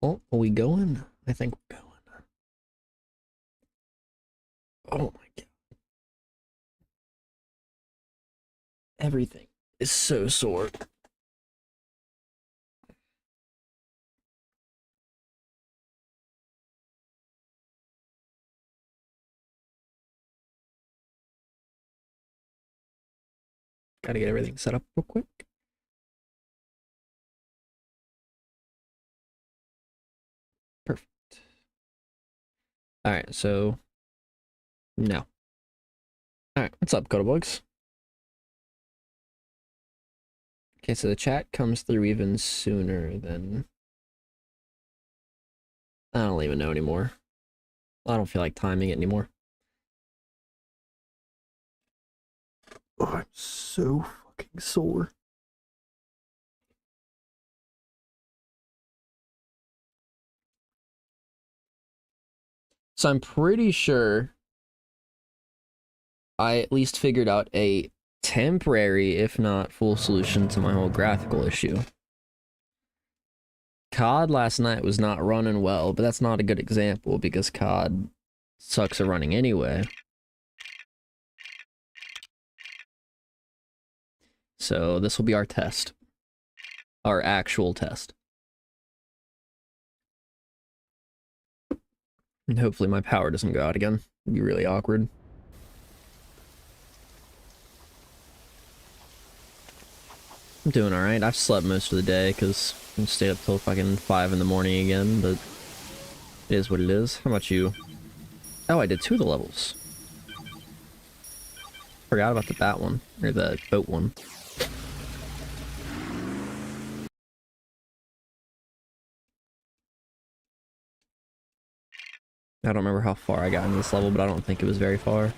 Oh, are we going? I think we're going. Oh my god. Everything is so sore. Gotta get everything set up real quick. Perfect. Alright, so no. Alright, what's up, Codabugs? Okay, so the chat comes through even sooner than I don't even know anymore. I don't feel like timing it anymore. Oh, I'm so fucking sore. So I'm pretty sure I at least figured out a temporary, if not full solution to my whole graphical issue. COD last night was not running well, but that's not a good example because COD sucks at running anyway. So this will be our test. Our actual test. And hopefully my power doesn't go out again. It'd be really awkward. I'm doing alright. I've slept most of the day because I stayed up till fucking 5 in the morning again, but it is what it is. How about you? Oh, I did 2 of the levels. Forgot about the bat one, or the boat one. I don't remember how far I got in this level, but I don't think it was very far.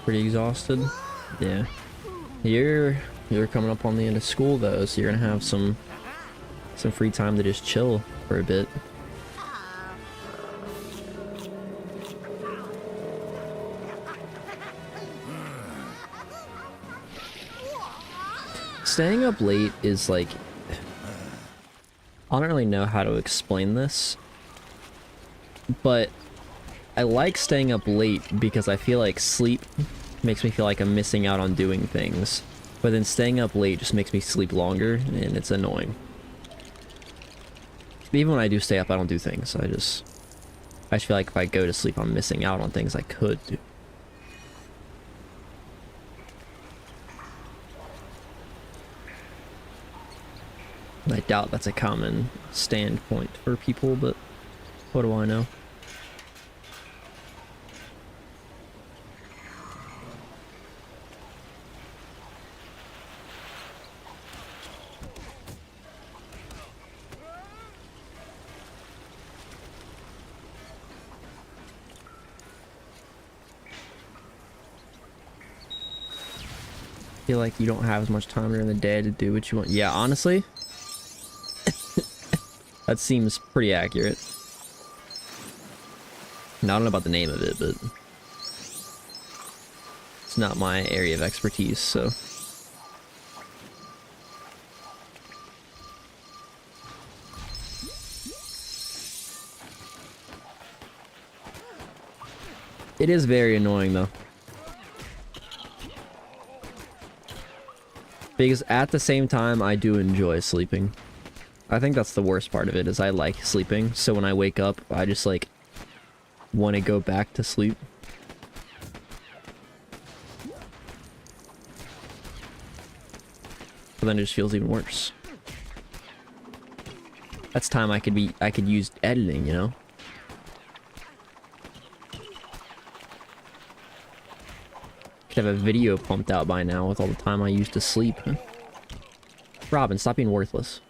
Pretty exhausted. Yeah. You're coming up on the end of school though, so you're gonna have some free time to just chill for a bit. Staying up late is like, I don't really know how to explain this, but I like staying up late because I feel like sleep makes me feel like I'm missing out on doing things, but then staying up late just makes me sleep longer, and it's annoying. Even when I do stay up, I don't do things. I just feel like if I go to sleep, I'm missing out on things I could do. I doubt that's a common standpoint for people, but what do I know? I feel like you don't have as much time during the day to do what you want. Yeah, honestly, that seems pretty accurate. Now, I don't know about the name of it, but it's not my area of expertise, so. It is very annoying, though. Because at the same time, I do enjoy sleeping. I think that's the worst part of it, is I like sleeping, so when I wake up, I just, like, want to go back to sleep. But then it just feels even worse. That's time I could use editing, you know? Could have a video pumped out by now with all the time I used to sleep. Robin, stop being worthless.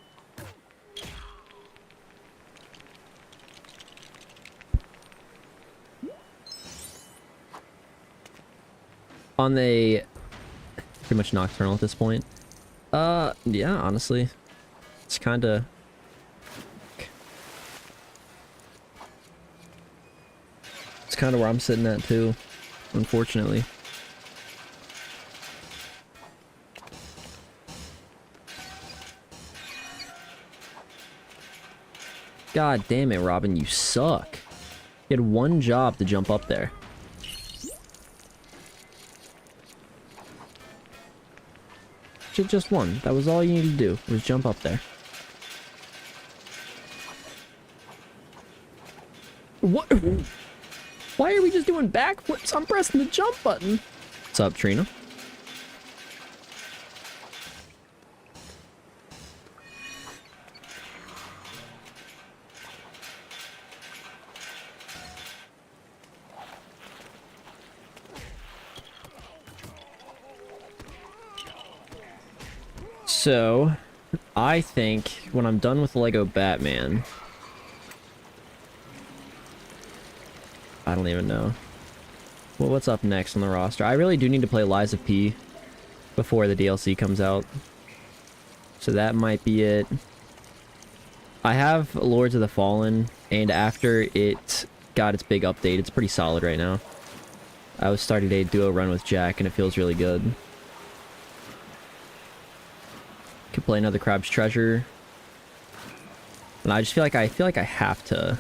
On the pretty much nocturnal at this point. Yeah, honestly. It's kinda where I'm sitting at too, unfortunately. God damn it, Robin, you suck. You had one job to jump up there. Just one. That was all you needed to do, was jump up there. What? Why are we just doing backflips? I'm pressing the jump button. What's up, Trina? So, I think when I'm done with Lego Batman, I don't even know. Well, what's up next on the roster? I really do need to play Lies of P before the DLC comes out. So that might be it. I have Lords of the Fallen, and after it got its big update, it's pretty solid right now. I was starting a duo run with Jack, and it feels really good. Could play another Crab's Treasure. And I just feel like I have to.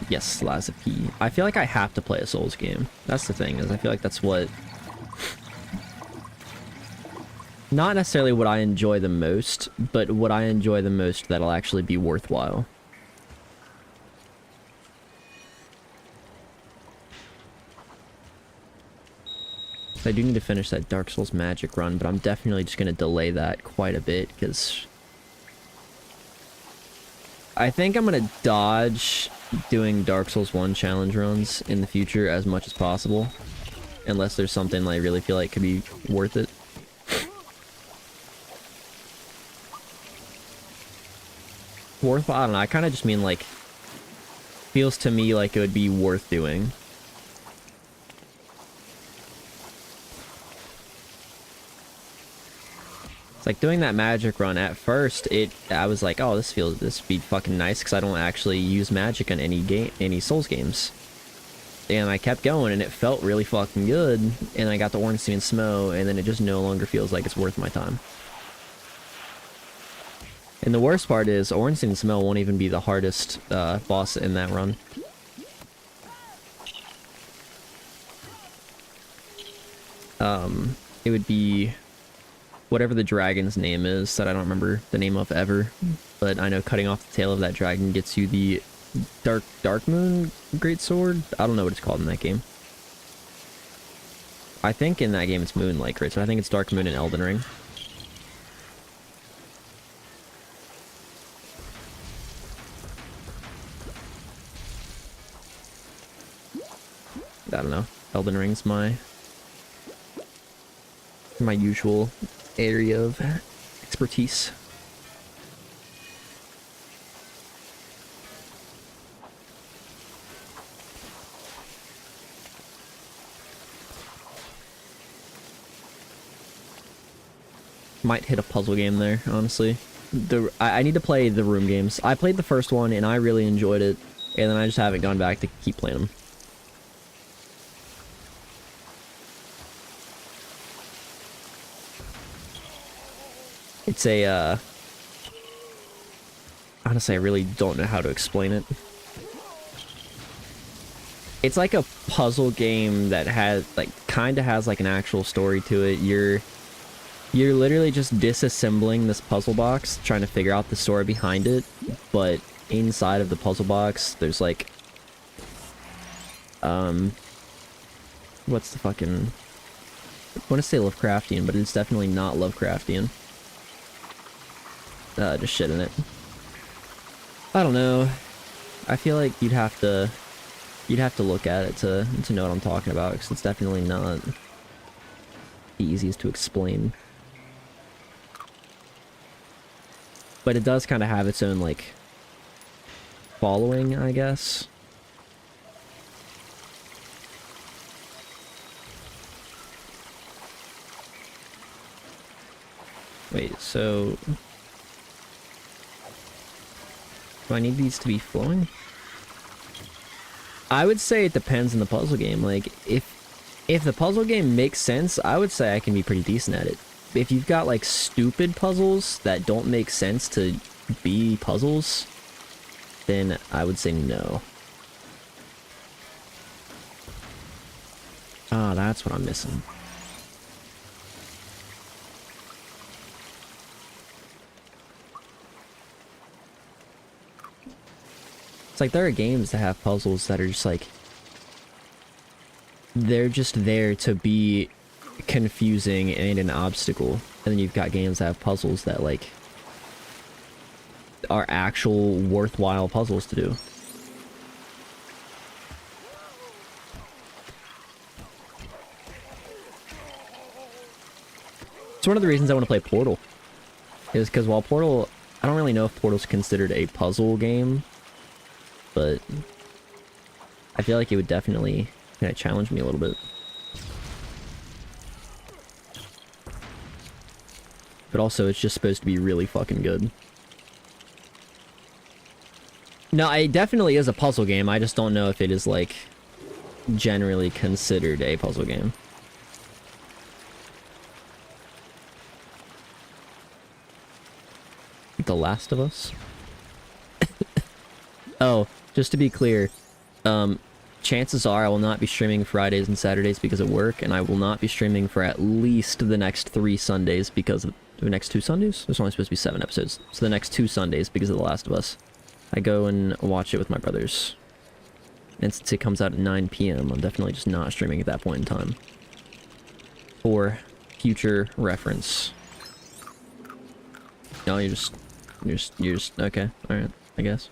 Yes, Lies of P. I feel like I have to play a Souls game. That's the thing, is I feel like that's what... Not necessarily what I enjoy the most, but what I enjoy the most that'll actually be worthwhile. I do need to finish that Dark Souls magic run, but I'm definitely just going to delay that quite a bit, because I think I'm going to dodge doing Dark Souls 1 challenge runs in the future as much as possible, unless there's something I really feel like could be worth it. Worthwhile? I don't know, I kind of just mean like, feels to me like it would be worth doing. It's like doing that magic run. At first, I was like, oh, this would be fucking nice because I don't actually use magic on any Souls games. And I kept going, and it felt really fucking good. And I got the Ornstein and Smo, and then it just no longer feels like it's worth my time. And the worst part is, Ornstein and Smo won't even be the hardest boss in that run. It would be whatever the dragon's name is that I don't remember the name of ever, but I know cutting off the tail of that dragon gets you the Dark Moon Greatsword. I don't know what it's called in that game. I think in that game it's Moonlight Greatsword. I think it's Dark Moon in Elden Ring. I don't know. Elden Ring's my usual area of expertise. Might hit a puzzle game there, honestly. I need to play the room games. I played the first one and I really enjoyed it, and then I just haven't gone back to keep playing them. It's a, honestly, I really don't know how to explain it. It's like a puzzle game that has, like, kinda has, like, an actual story to it. You're literally just disassembling this puzzle box, trying to figure out the story behind it, but inside of the puzzle box, there's, like, what's the fucking... I want to say Lovecraftian, but it's definitely not Lovecraftian. Just shit in it. I don't know. I feel like you'd have to look at it to know what I'm talking about, because it's definitely not the easiest to explain. But it does kind of have its own, like, following, I guess. Wait, so... do I need these to be flowing? I would say it depends on the puzzle game. Like, if the puzzle game makes sense, I would say I can be pretty decent at it. if you've got like stupid puzzles that don't make sense to be puzzles, then I would say no. Ah, that's what I'm missing. It's like there are games that have puzzles that are just like, they're just there to be confusing and an obstacle. And then you've got games that have puzzles that like are actual worthwhile puzzles to do. It's one of the reasons I want to play Portal. Is because while Portal, I don't really know if Portal's considered a puzzle game, but I feel like it would definitely kind of challenge me a little bit. But also, it's just supposed to be really fucking good. No, it definitely is a puzzle game. I just don't know if it is, like, generally considered a puzzle game. The Last of Us? Oh, just to be clear, chances are I will not be streaming Fridays and Saturdays because of work, and I will not be streaming for at least the next 3 Sundays because of the next 2 Sundays? There's only supposed to be 7 episodes. So the next 2 Sundays because of The Last of Us. I go and watch it with my brothers. And since it comes out at 9 PM, I'm definitely just not streaming at that point in time. For future reference. No, you're just, okay, alright, I guess.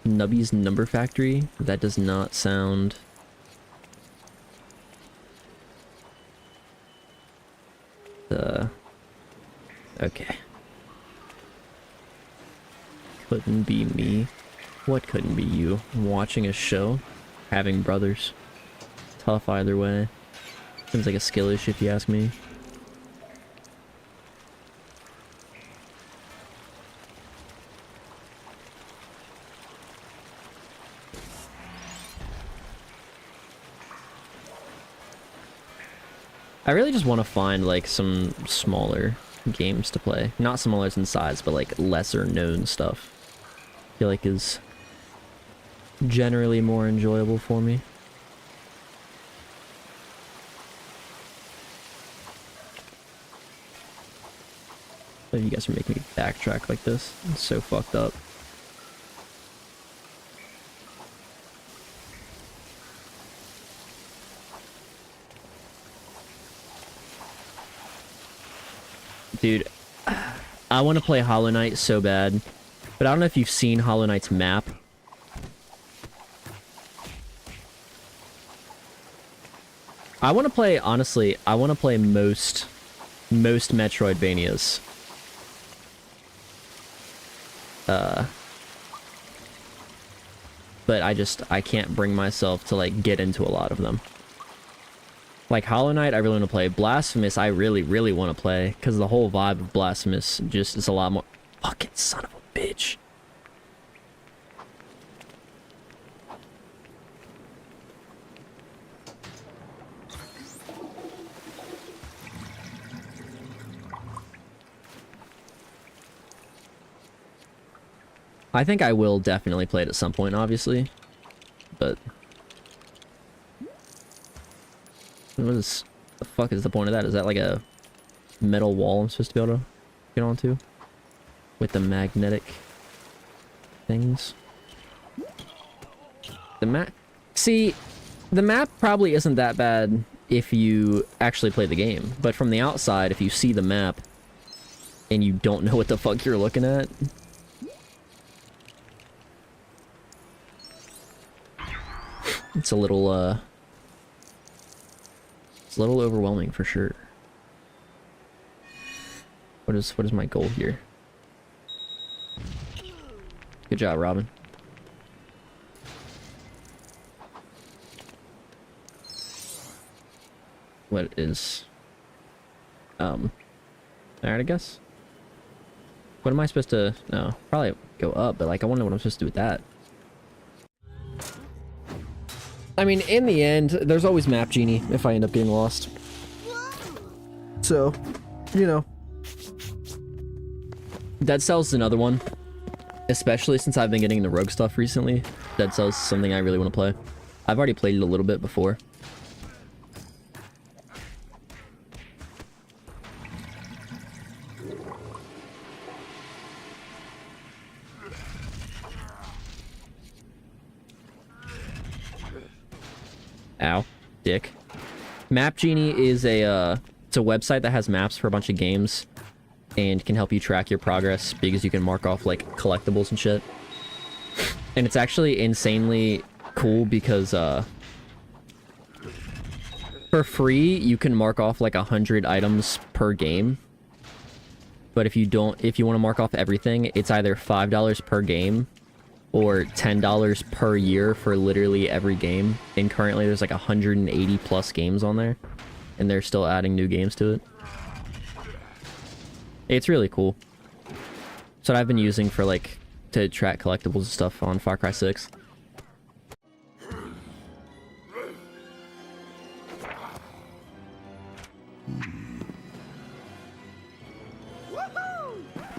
Nubby's Number Factory? That does not sound... Okay. Couldn't be me. What couldn't be you? Watching a show? Having brothers? Tough either way. Seems like a skill issue if you ask me. I really just want to find, like, some smaller games to play. Not smaller in size, but, like, lesser known stuff. I feel like is generally more enjoyable for me. Oh, you guys are making me backtrack like this. It's so fucked up. Dude, I want to play Hollow Knight so bad, but I don't know if you've seen Hollow Knight's map. I want to play, honestly, I want to play most Metroidvanias. But I can't bring myself to, like, get into a lot of them. Like, Hollow Knight, I really want to play. Blasphemous, I really, really want to play. Because the whole vibe of Blasphemous just is a lot more... Fucking son of a bitch. I think I will definitely play it at some point, obviously. But... the fuck is the point of that? Is that like a metal wall I'm supposed to be able to get onto? With the magnetic things? The map... See, the map probably isn't that bad if you actually play the game. But from the outside, if you see the map and you don't know what the fuck you're looking at... It's a little, it's a little overwhelming for sure. What is my goal here? Good job, Robin. What is... Alright, I guess. What am I supposed to... No, probably go up, but, like, I wonder what I'm supposed to do with that. I mean, in the end, there's always Map Genie if I end up getting lost. So, you know. Dead Cells is another one. Especially since I've been getting the rogue stuff recently. Dead Cells is something I really want to play. I've already played it a little bit before. Ow. Dick. Map Genie is it's a website that has maps for a bunch of games and can help you track your progress because you can mark off, like, collectibles and shit. And it's actually insanely cool because, for free, you can mark off, like, 100 items per game. But if you want to mark off everything, it's either $5 per game or $10 per year for literally every game. And currently there's like 180 plus games on there, and they're still adding new games to it. It's really cool. That's what I've been using for, like, to track collectibles and stuff on Far Cry 6.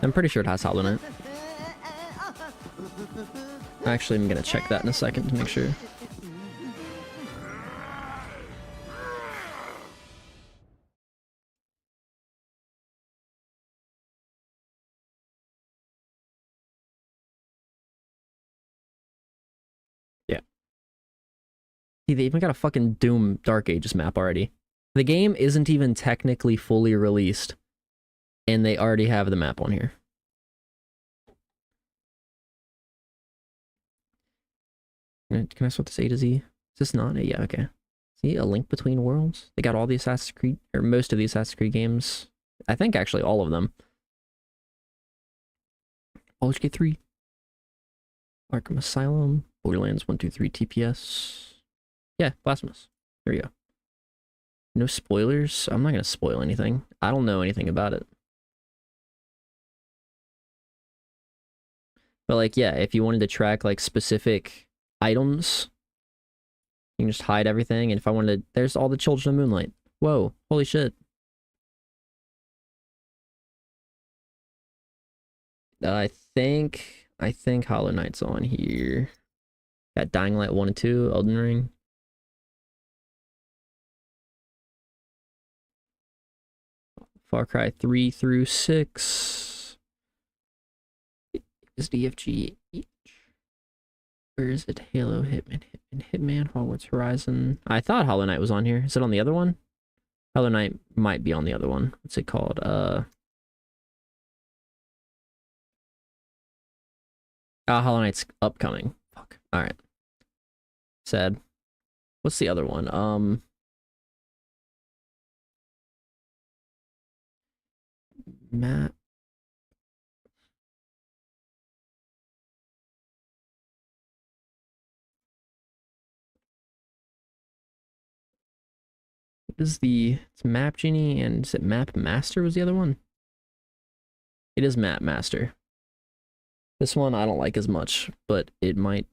I'm pretty sure it has Hollow Knight. Actually, I'm gonna check that in a second to make sure. Yeah. See, they even got a fucking Doom Dark Ages map already. The game isn't even technically fully released, and they already have the map on here. Can I sort this A to Z? Is this not a? Yeah, okay. See, A Link Between Worlds? They got all the Assassin's Creed, or most of the Assassin's Creed games. I think actually all of them. Baldur's Gate 3. Arkham Asylum. Borderlands 1, 2, 3 TPS. Yeah, Blasphemous. There you go. No spoilers? I'm not gonna spoil anything. I don't know anything about it. But, like, yeah, if you wanted to track, like, specific items, you can just hide everything. And if I wanted to, there's all the Children of Moonlight. Whoa, holy shit. I think Hollow Knight's on here. Got Dying Light 1 and 2, Elden Ring. Far Cry 3 through 6. Is DFG each? Where is it? Halo, Hitman, Hogwarts Horizon. I thought Hollow Knight was on here. Is it on the other one? Hollow Knight might be on the other one. What's it called? Hollow Knight's upcoming. Fuck. Alright. Sad. What's the other one? Matt. Is it's Map Genie, and is it Map Master was the other one? It is Map Master. This one I don't like as much, but it might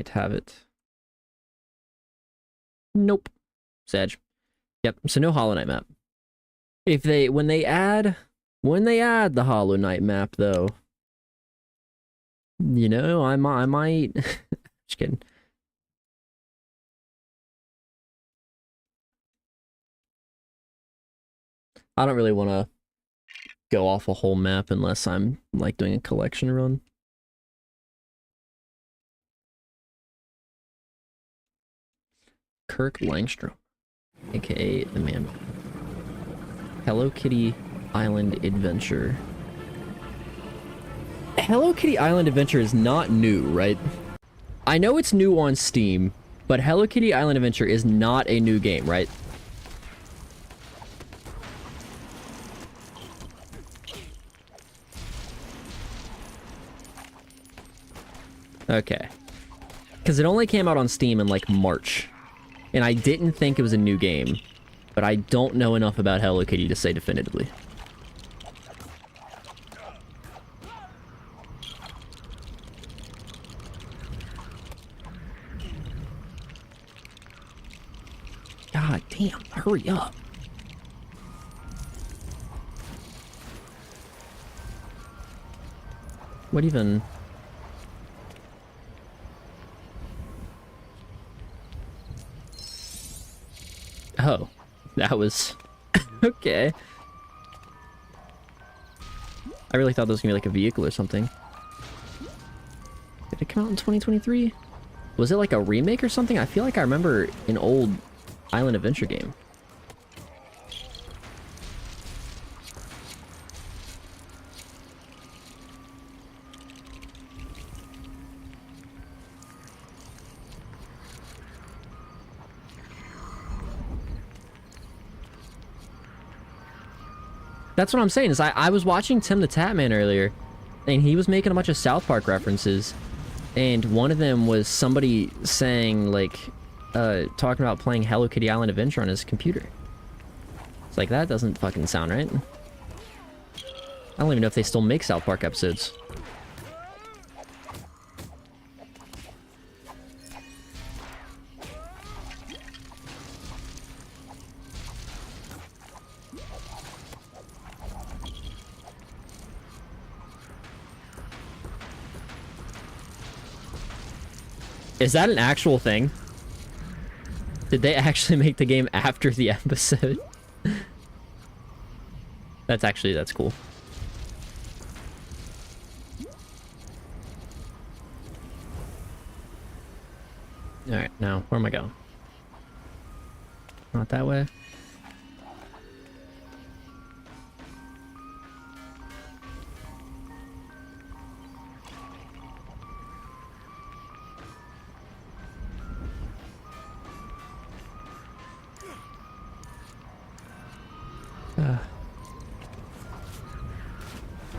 have it. Nope. Sag. Yep, so no Hollow Knight map. When they add the Hollow Knight map though, you know, I might just kidding. I don't really want to go off a whole map unless I'm, like, doing a collection run. Kirk Langstrom, aka the man. Hello Kitty Island Adventure. Hello Kitty Island Adventure is not new, right? I know it's new on Steam, but Hello Kitty Island Adventure is not a new game, right? Okay. Because it only came out on Steam in, like, March. And I didn't think it was a new game. But I don't know enough about Hello Kitty to say definitively. God damn, hurry up. What even? Oh, that was okay. I really thought this was gonna be like a vehicle or something. Did it come out in 2023? Was it like a remake or something? I feel like I remember an old island adventure game. That's what I'm saying, is I was watching Tim the Tatman earlier, and he was making a bunch of South Park references, and one of them was somebody saying, like, talking about playing Hello Kitty Island Adventure on his computer. It's like, that doesn't fucking sound right. I don't even know if they still make South Park episodes. Is that an actual thing? Did they actually make the game after the episode? That's cool. Alright, now, where am I going? Not that way?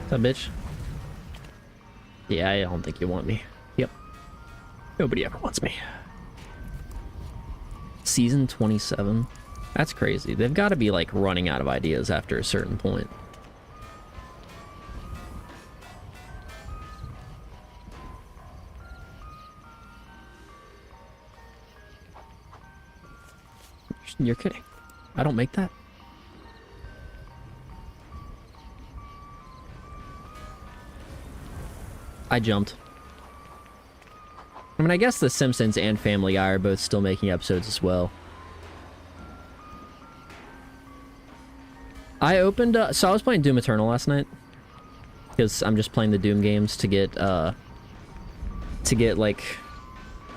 What's up, bitch? Yeah, I don't think you want me. Yep. Nobody ever wants me. Season 27? That's crazy. They've got to be, like, running out of ideas after a certain point. You're kidding. I don't make that. I jumped. I mean, I guess The Simpsons and Family Guy are both still making episodes as well. I opened, so I was playing Doom Eternal last night. Because I'm just playing the Doom games to get, like,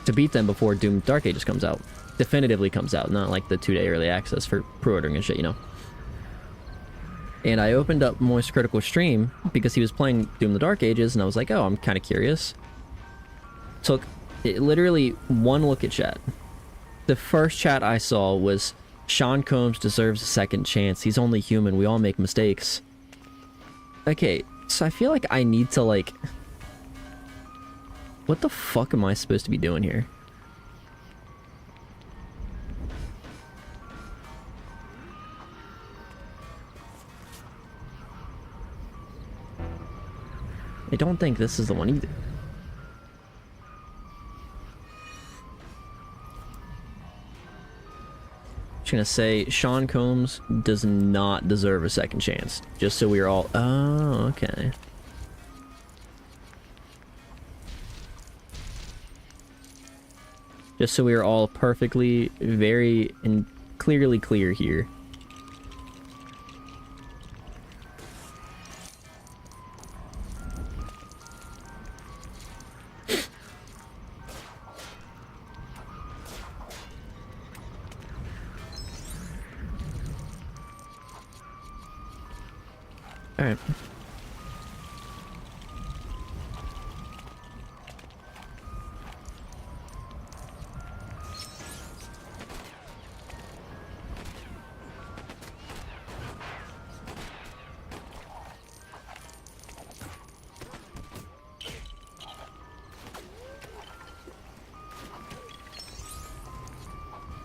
to beat them before Doom Dark Ages comes out. Definitively comes out, not like the 2-day early access for pre-ordering and shit, you know. And I opened up Moist Critical Stream because he was playing Doom the Dark Ages, and I was like, oh, I'm kind of curious. Took literally one look at chat. The first chat I saw was, Sean Combs deserves a second chance. He's only human. We all make mistakes. Okay, so I feel like I need to, like... What the fuck am I supposed to be doing here? I don't think this is the one either. Just gonna say, Sean Combs does not deserve a second chance. Just so we are all... Oh, okay. Just so we are all perfectly, very, and clearly clear here. Alright.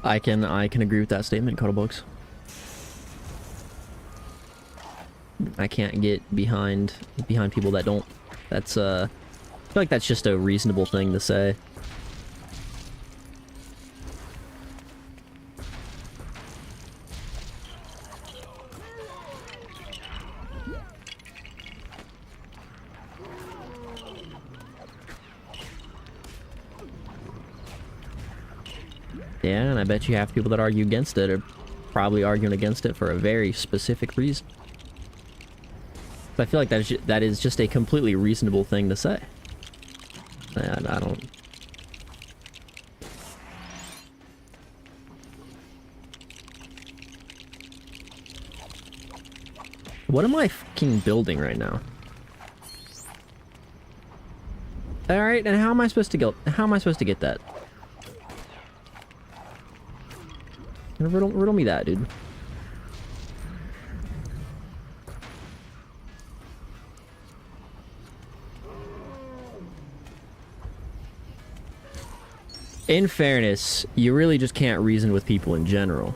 I can agree with that statement, Cuddlebooks. I can't get behind people that don't. That's I feel like that's just a reasonable thing to say. Yeah, and I bet you half people that argue against it are probably arguing against it for a very specific reason. I feel like that is just a completely reasonable thing to say. I don't... What am I fucking building right now? Alright, and how am I supposed to get that? Riddle me that, dude. In fairness, you really just can't reason with people in general.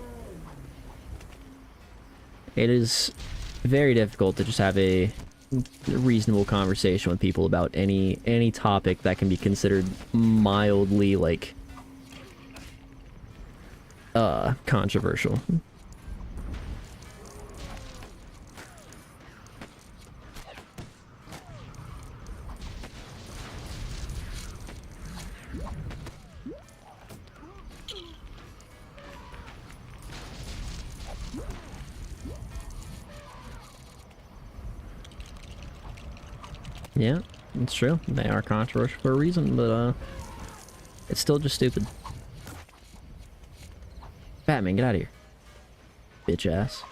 It is very difficult to just have a reasonable conversation with people about any topic that can be considered mildly, like, controversial. Yeah, it's true. They are controversial for a reason, but, it's still just stupid. Batman, get out of here. Bitch ass.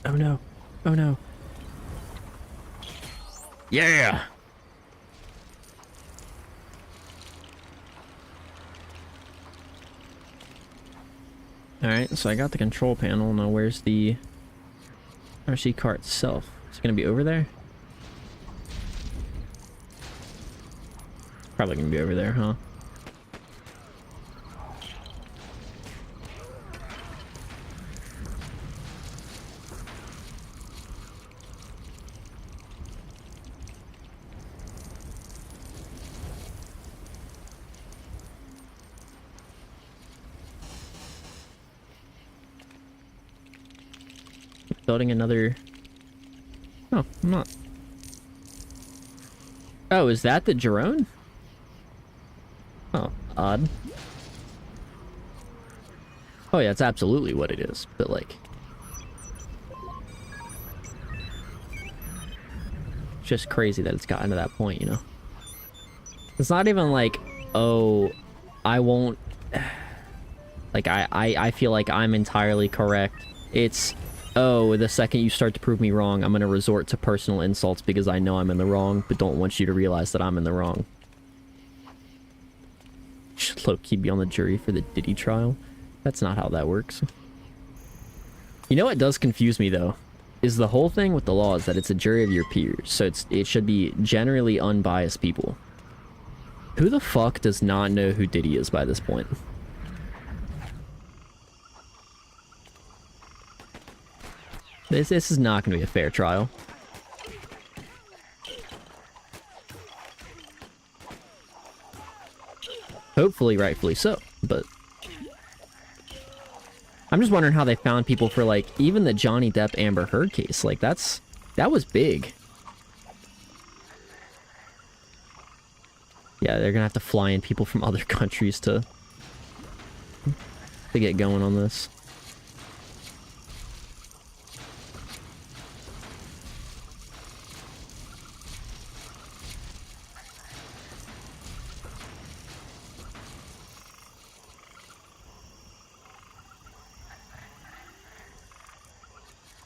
Oh no. Oh no. Yeah! Alright, so I got the control panel. Now where's the RC car itself? Is it gonna be over there? Probably gonna be over there, huh? Building another... Oh, I'm not. Oh, is that the drone? Oh, odd. Oh yeah, it's absolutely what it is, but like... It's just crazy that it's gotten to that point, you know? It's not even like, oh, I won't... Like, I feel like I'm entirely correct. It's... Oh, the second you start to prove me wrong, I'm gonna resort to personal insults because I know I'm in the wrong, but don't want you to realize that I'm in the wrong. Should low-key be on the jury for the Diddy trial. That's not how that works. You know what does confuse me, though? Is the whole thing with the law is that it's a jury of your peers, so it should be generally unbiased people. Who the fuck does not know who Diddy is by this point? This is not going to be a fair trial. Hopefully, rightfully so, but... I'm just wondering how they found people for, like, even the Johnny Depp Amber Heard case. Like, that was big. Yeah, they're gonna have to fly in people from other countries to get going on this.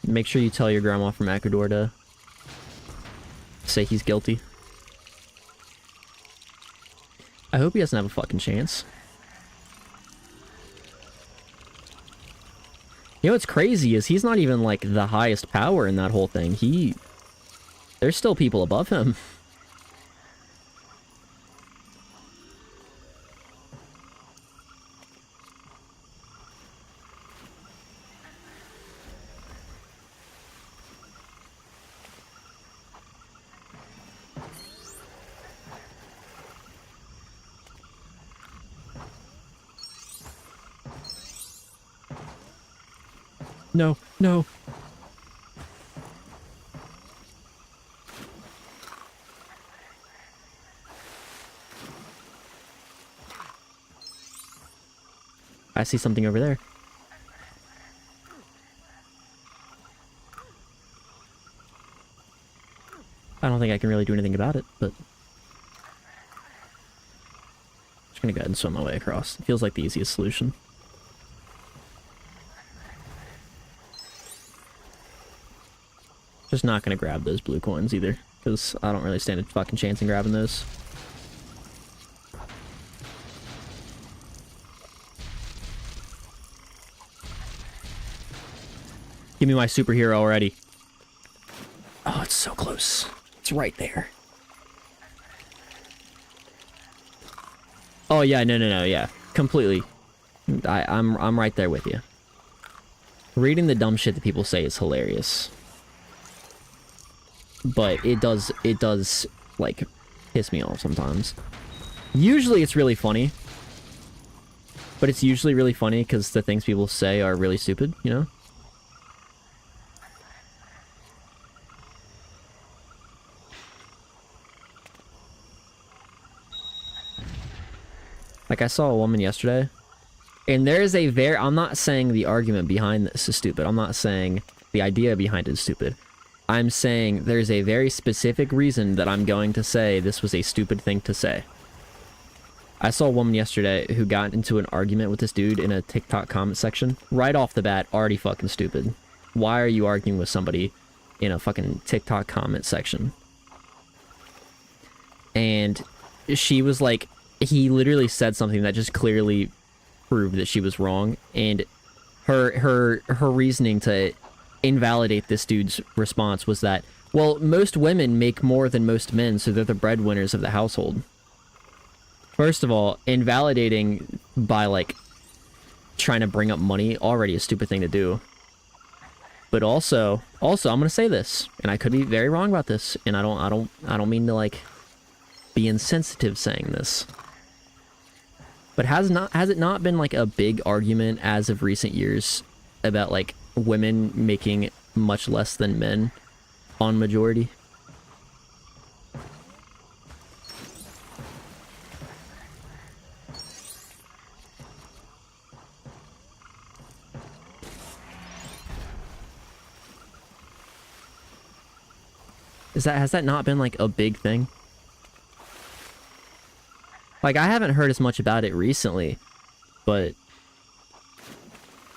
Make sure you tell your grandma from Ecuador to say he's guilty. I hope he doesn't have a fucking chance. You know what's crazy is he's not even like the highest power in that whole thing. There's still people above him. No, no. I see something over there. I don't think I can really do anything about it, but... just gonna go ahead and swim my way across. It feels like the easiest solution. Just not gonna grab those blue coins either, because I don't really stand a fucking chance in grabbing those. Give me my superhero already. Oh, it's so close. It's right there. Oh yeah, no, yeah. Completely. I'm right there with you. Reading the dumb shit that people say is hilarious. But it does, like, piss me off sometimes. Usually it's really funny. But it's usually really funny because the things people say are really stupid, you know? Like, I saw a woman yesterday, and there's a very... I'm not saying the argument behind this is stupid. I'm not saying the idea behind it is stupid. I'm saying there's a very specific reason that I'm going to say this was a stupid thing to say. I saw a woman yesterday who got into an argument with this dude in a TikTok comment section. Right off the bat, already fucking stupid. Why are you arguing with somebody in a fucking TikTok comment section? And she was like... he literally said something that just clearly proved that she was wrong, and her reasoning to invalidate this dude's response was that, well, most women make more than most men, so they're the breadwinners of the household. First of all, invalidating by, like, trying to bring up money, already a stupid thing to do. But also, I'm gonna say this, and I could be very wrong about this, and I don't mean to, like, be insensitive saying this. But has it not been, like, a big argument as of recent years about, like, women making much less than men on majority? Has that not been, like, a big thing? Like, I haven't heard as much about it recently, but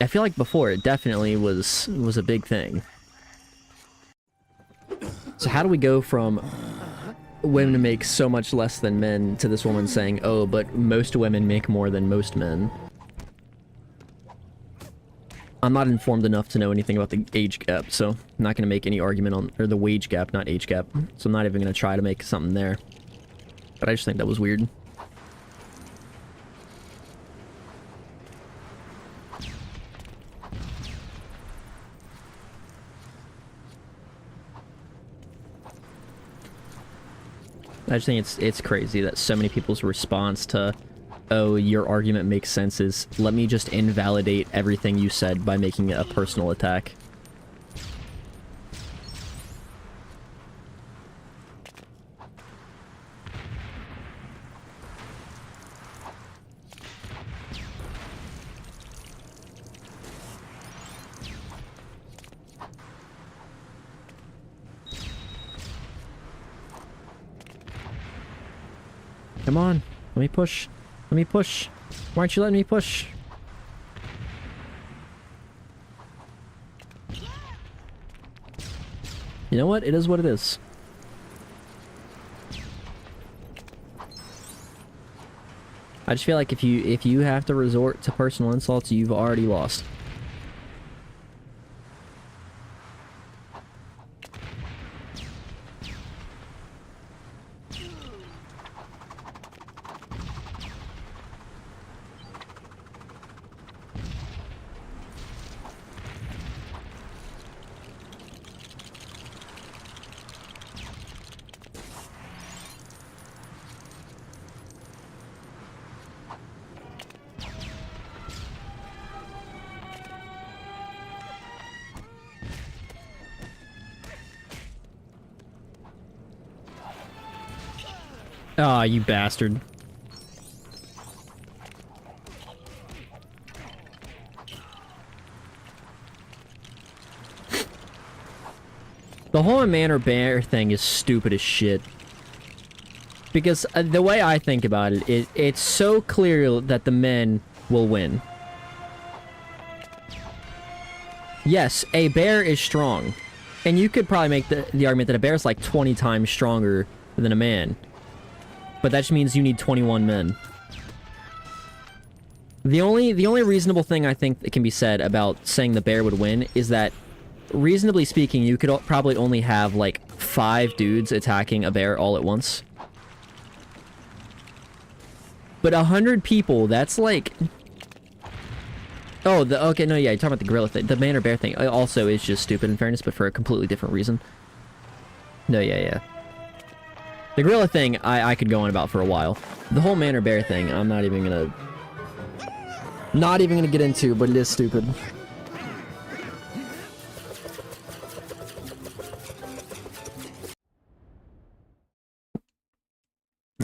I feel like before it definitely was a big thing. So how do we go from women make so much less than men to this woman saying, oh, but most women make more than most men? I'm not informed enough to know anything about the age gap, so I'm not going to make any argument on, or the wage gap, not age gap. So I'm not even going to try to make something there. But I just think that was weird. I just think it's crazy that so many people's response to, oh, your argument makes sense is, let me just invalidate everything you said by making it a personal attack. Come on, let me push. Let me push. Why aren't you letting me push? You know what? It is what it is. I just feel like if you have to resort to personal insults, you've already lost. Aw, you bastard. The whole man or bear thing is stupid as shit. Because the way I think about it, it's so clear that the men will win. Yes, a bear is strong. And you could probably make the argument that a bear is like 20 times stronger than a man. But that just means you need 21 men. The only reasonable thing I think that can be said about saying the bear would win is that, reasonably speaking, you could probably only have like 5 dudes attacking a bear all at once. But 100 people, that's like... Oh, okay, no, yeah, you're talking about the gorilla thing. The man or bear thing also is just stupid in fairness, but for a completely different reason. No, yeah. The gorilla thing, I could go on about for a while. The whole man or bear thing, I'm not even gonna... Not even gonna get into, but it is stupid.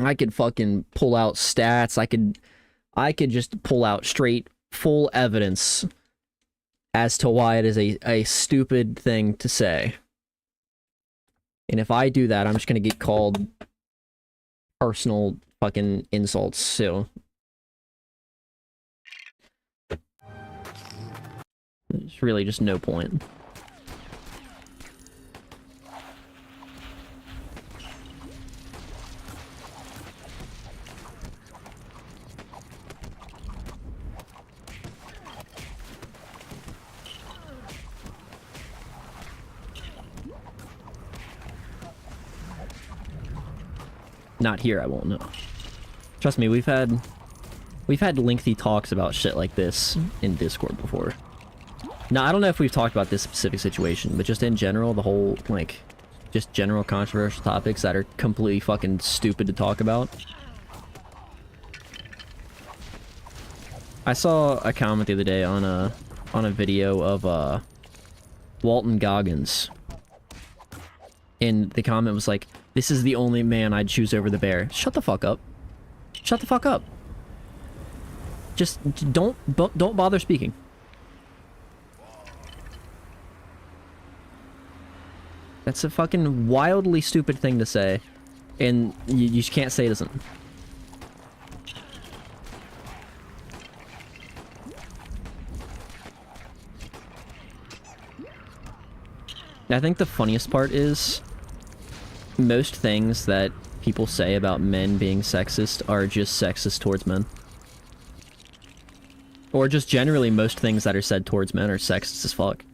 I could fucking pull out stats. I could just pull out straight, full evidence as to why it is a stupid thing to say. And if I do that, I'm just gonna get called personal fucking insults, so... There's really just no point. Not here, I won't know. Trust me, we've had lengthy talks about shit like this in Discord before. Now, I don't know if we've talked about this specific situation, but just in general, the whole, like, just general controversial topics that are completely fucking stupid to talk about. I saw a comment the other day on a video of, Walton Goggins. And the comment was like, "This is the only man I'd choose over the bear." Shut the fuck up. Shut the fuck up. Just don't bother speaking. That's a fucking wildly stupid thing to say. And you just can't say it isn't. I think the funniest part is most things that people say about men being sexist are just sexist towards men. Or just generally most things that are said towards men are sexist as fuck.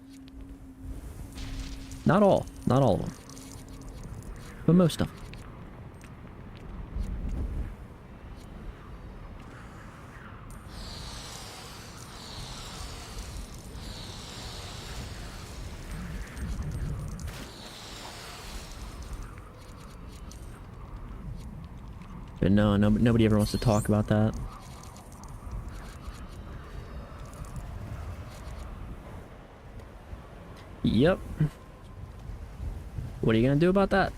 Not all. Not all of them. But most of them. But no, nobody ever wants to talk about that. Yep. What are you gonna do about that?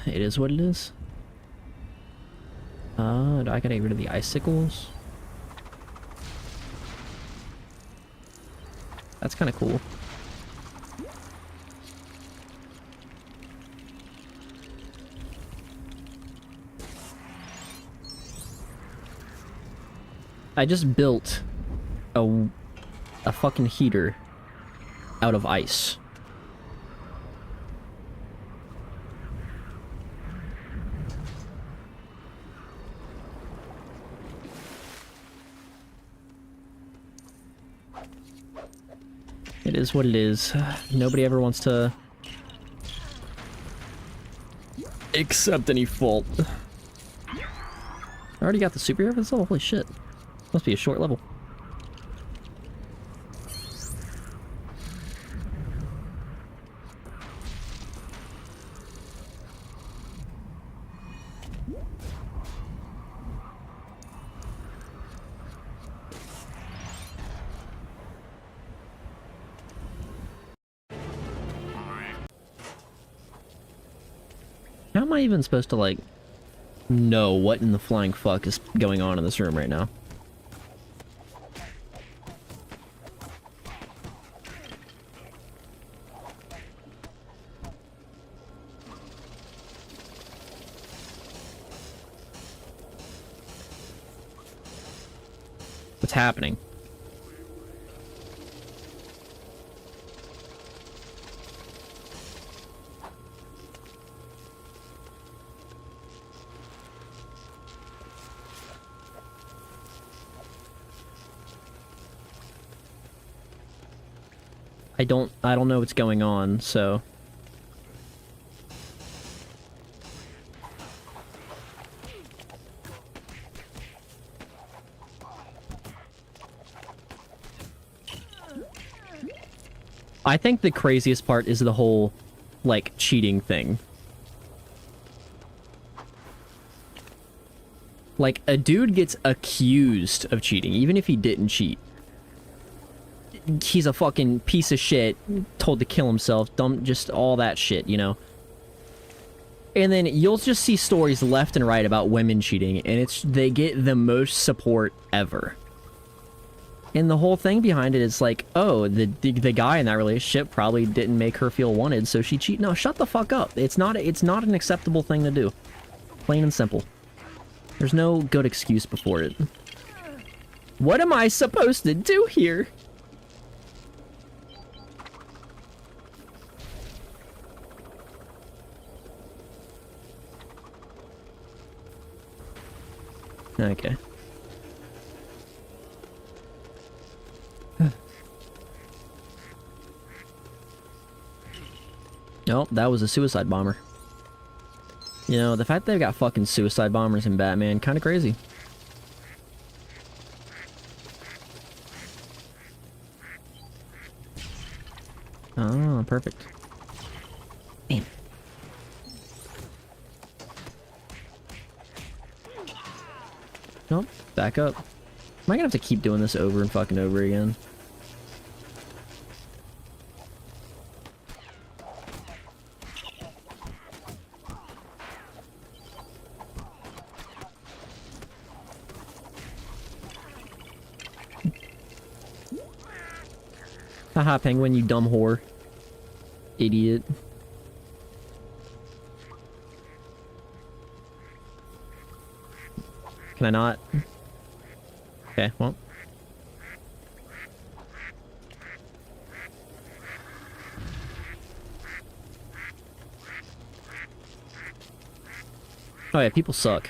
It is what it is. Do I gotta get rid of the icicles? That's kind of cool. I just built a fucking heater out of ice. It is what it is. Nobody ever wants to accept any fault. I already got the super reference. Oh, holy shit. Must be a short level. How am I even supposed to, like, know what in the flying fuck is going on in this room right now? What's happening? I don't know what's going on, so... I think the craziest part is the whole, like, cheating thing. Like, a dude gets accused of cheating, even if he didn't cheat. He's a fucking piece of shit, told to kill himself, dumb, just all that shit, you know? And then you'll just see stories left and right about women cheating, and they get the most support ever. And the whole thing behind it is like, oh, the guy in that relationship probably didn't make her feel wanted, so she cheated. No, shut the fuck up. It's not an acceptable thing to do. Plain and simple. There's no good excuse before it. What am I supposed to do here? Okay. Nope, that was a suicide bomber. You know, the fact they've got fucking suicide bombers in Batman, kind of crazy. Oh, perfect. Damn. Nope, back up. Am I gonna have to keep doing this over and fucking over again? Haha, penguin, you dumb whore. Idiot. Can I not? Okay, well. Oh yeah, people suck.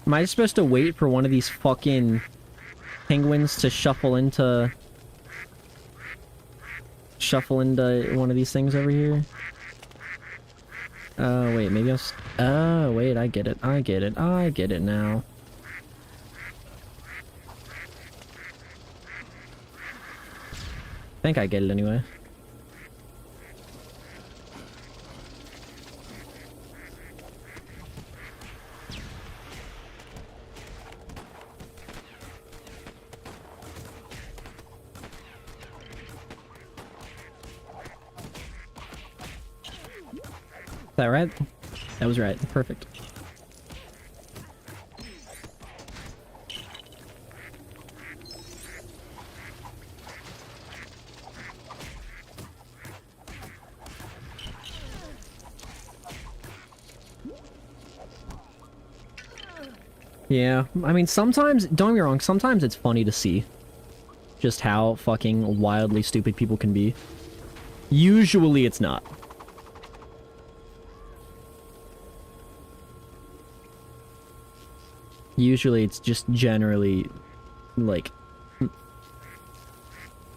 Am I supposed to wait for one of these fucking penguins to shuffle into one of these things over here? Oh, wait, maybe oh, wait, I get it. I get it. I get it now. I think I get it anyway. Is that right? That was right. Perfect. Yeah, I mean, sometimes, don't get me wrong, sometimes it's funny to see just how fucking wildly stupid people can be. Usually it's not. Usually it's just generally, like, I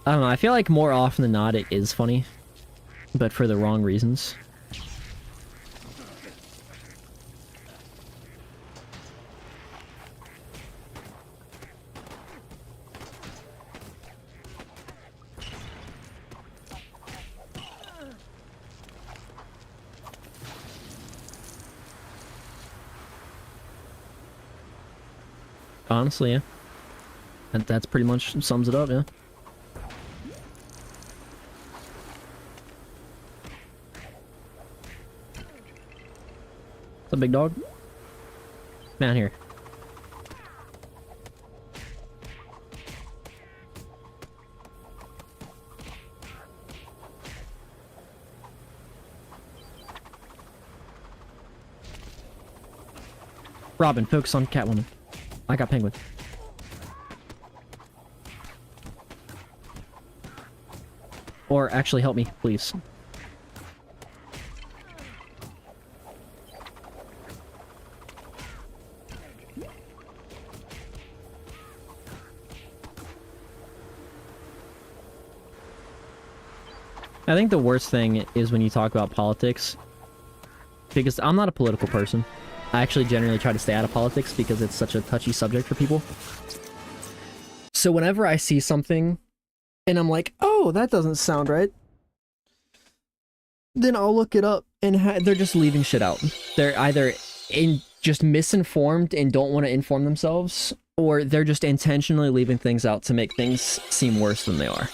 don't know, I feel like more often than not it is funny, but for the wrong reasons. Honestly, yeah. That's pretty much sums it up, yeah. What's up, big dog? Down here. Robin, focus on Catwoman. I got Penguin. Or actually help me, please. I think the worst thing is when you talk about politics, because I'm not a political person. I actually generally try to stay out of politics because it's such a touchy subject for people. So whenever I see something and I'm like, oh, that doesn't sound right, then I'll look it up and they're just leaving shit out. They're either just misinformed and don't want to inform themselves, or they're just intentionally leaving things out to make things seem worse than they are.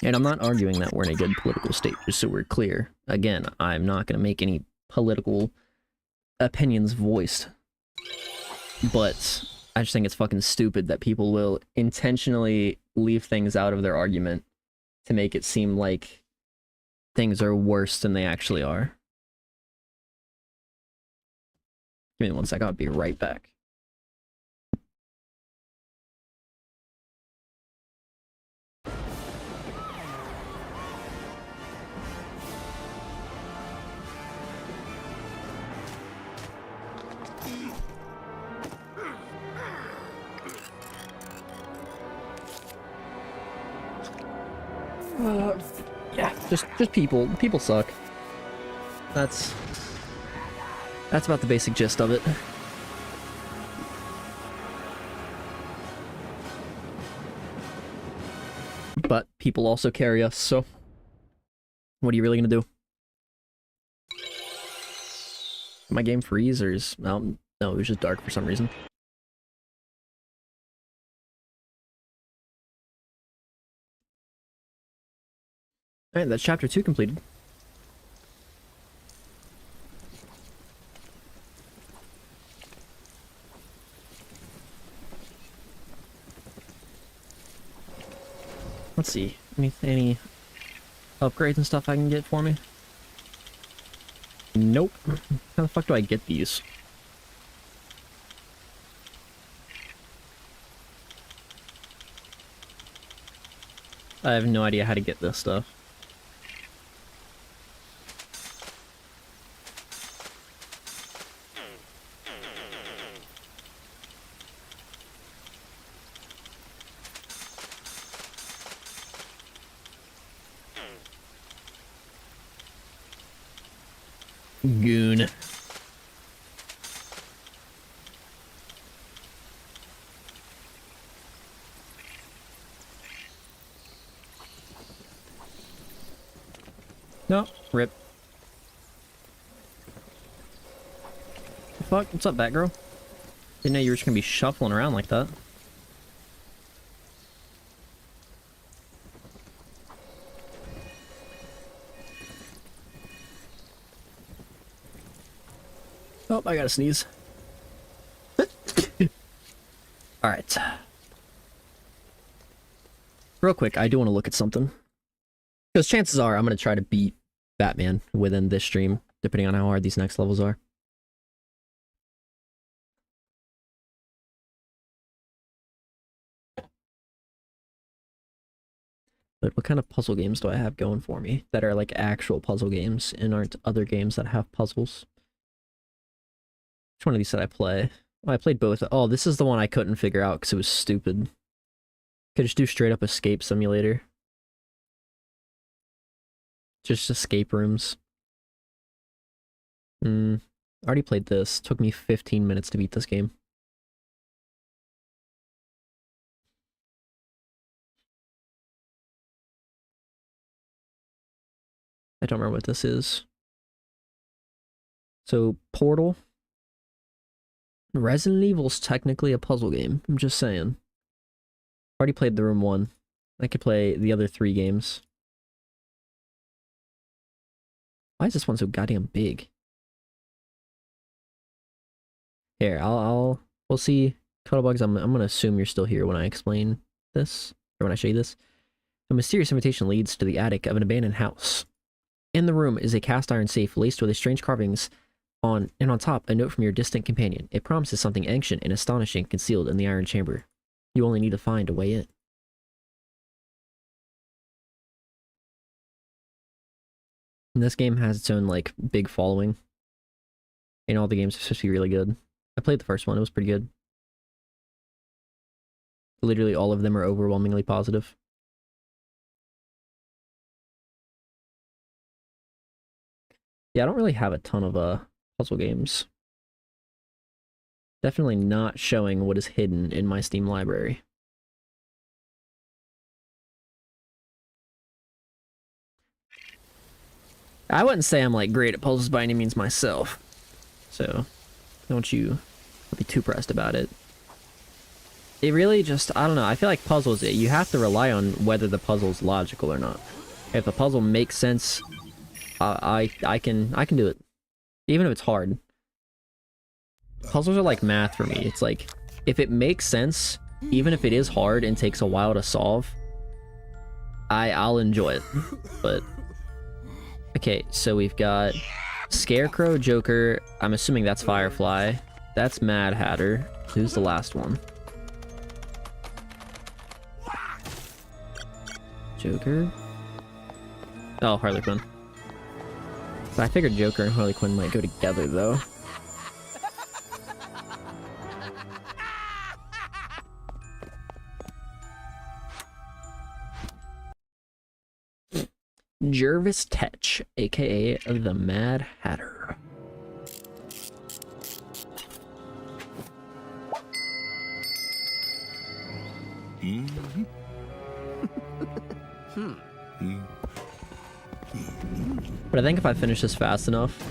And I'm not arguing that we're in a good political state, just so we're clear. Again, I'm not going to make any political opinions voiced. But I just think it's fucking stupid that people will intentionally leave things out of their argument to make it seem like things are worse than they actually are. Give me 1 sec, I'll be right back. Yeah, just people. People suck. That's about the basic gist of it. But people also carry us, so what are you really gonna do? Did my game freeze, or is... no, it was just dark for some reason. Alright, that's chapter 2 completed. Let's see, any upgrades and stuff I can get for me? Nope. How the fuck do I get these? I have no idea how to get this stuff. Goon. No, rip. The fuck? What's up, Batgirl? Didn't know you were just gonna be shuffling around like that. Oh, I gotta sneeze. Alright. Real quick, I do want to look at something. Because chances are I'm going to try to beat Batman within this stream, depending on how hard these next levels are. But what kind of puzzle games do I have going for me that are like actual puzzle games and aren't other games that have puzzles? Which one of these did I play? Oh, I played both. Oh, this is the one I couldn't figure out because it was stupid. Could just do straight up escape simulator. Just escape rooms. I already played this. Took me 15 minutes to beat this game. I don't remember what this is. So, Portal. Resident Evil's technically a puzzle game. I'm just saying. Already played The Room 1. I could play the other 3 games. Why is this one so goddamn big? Here, we'll see. Cuddlebugs, I'm gonna assume you're still here when I explain this, or when I show you this. A mysterious invitation leads to the attic of an abandoned house. In the room is a cast iron safe laced with strange carvings on top a note from your distant companion. It promises something ancient and astonishing concealed in the iron chamber. You only need to find a way in. And this game has its own, like, big following. And all the games are supposed to be really good. I played the first one, it was pretty good. Literally all of them are overwhelmingly positive. Yeah, I don't really have a ton of puzzle games. Definitely not showing what is hidden in my Steam library. I wouldn't say I'm like great at puzzles by any means myself. So don't be too pressed about it. It really just, I don't know, I feel like puzzles, you have to rely on whether the puzzle's logical or not. If the puzzle makes sense, I can do it. Even if it's hard. Puzzles are like math for me. It's like, if it makes sense, even if it is hard and takes a while to solve, I'll enjoy it. But, okay, so we've got Scarecrow, Joker, I'm assuming that's Firefly. That's Mad Hatter. Who's the last one? Joker? Oh, Harley Quinn. But I figured Joker and Harley Quinn might go together, though. Jervis Tetch, aka the Mad Hatter. But I think if I finish this fast enough,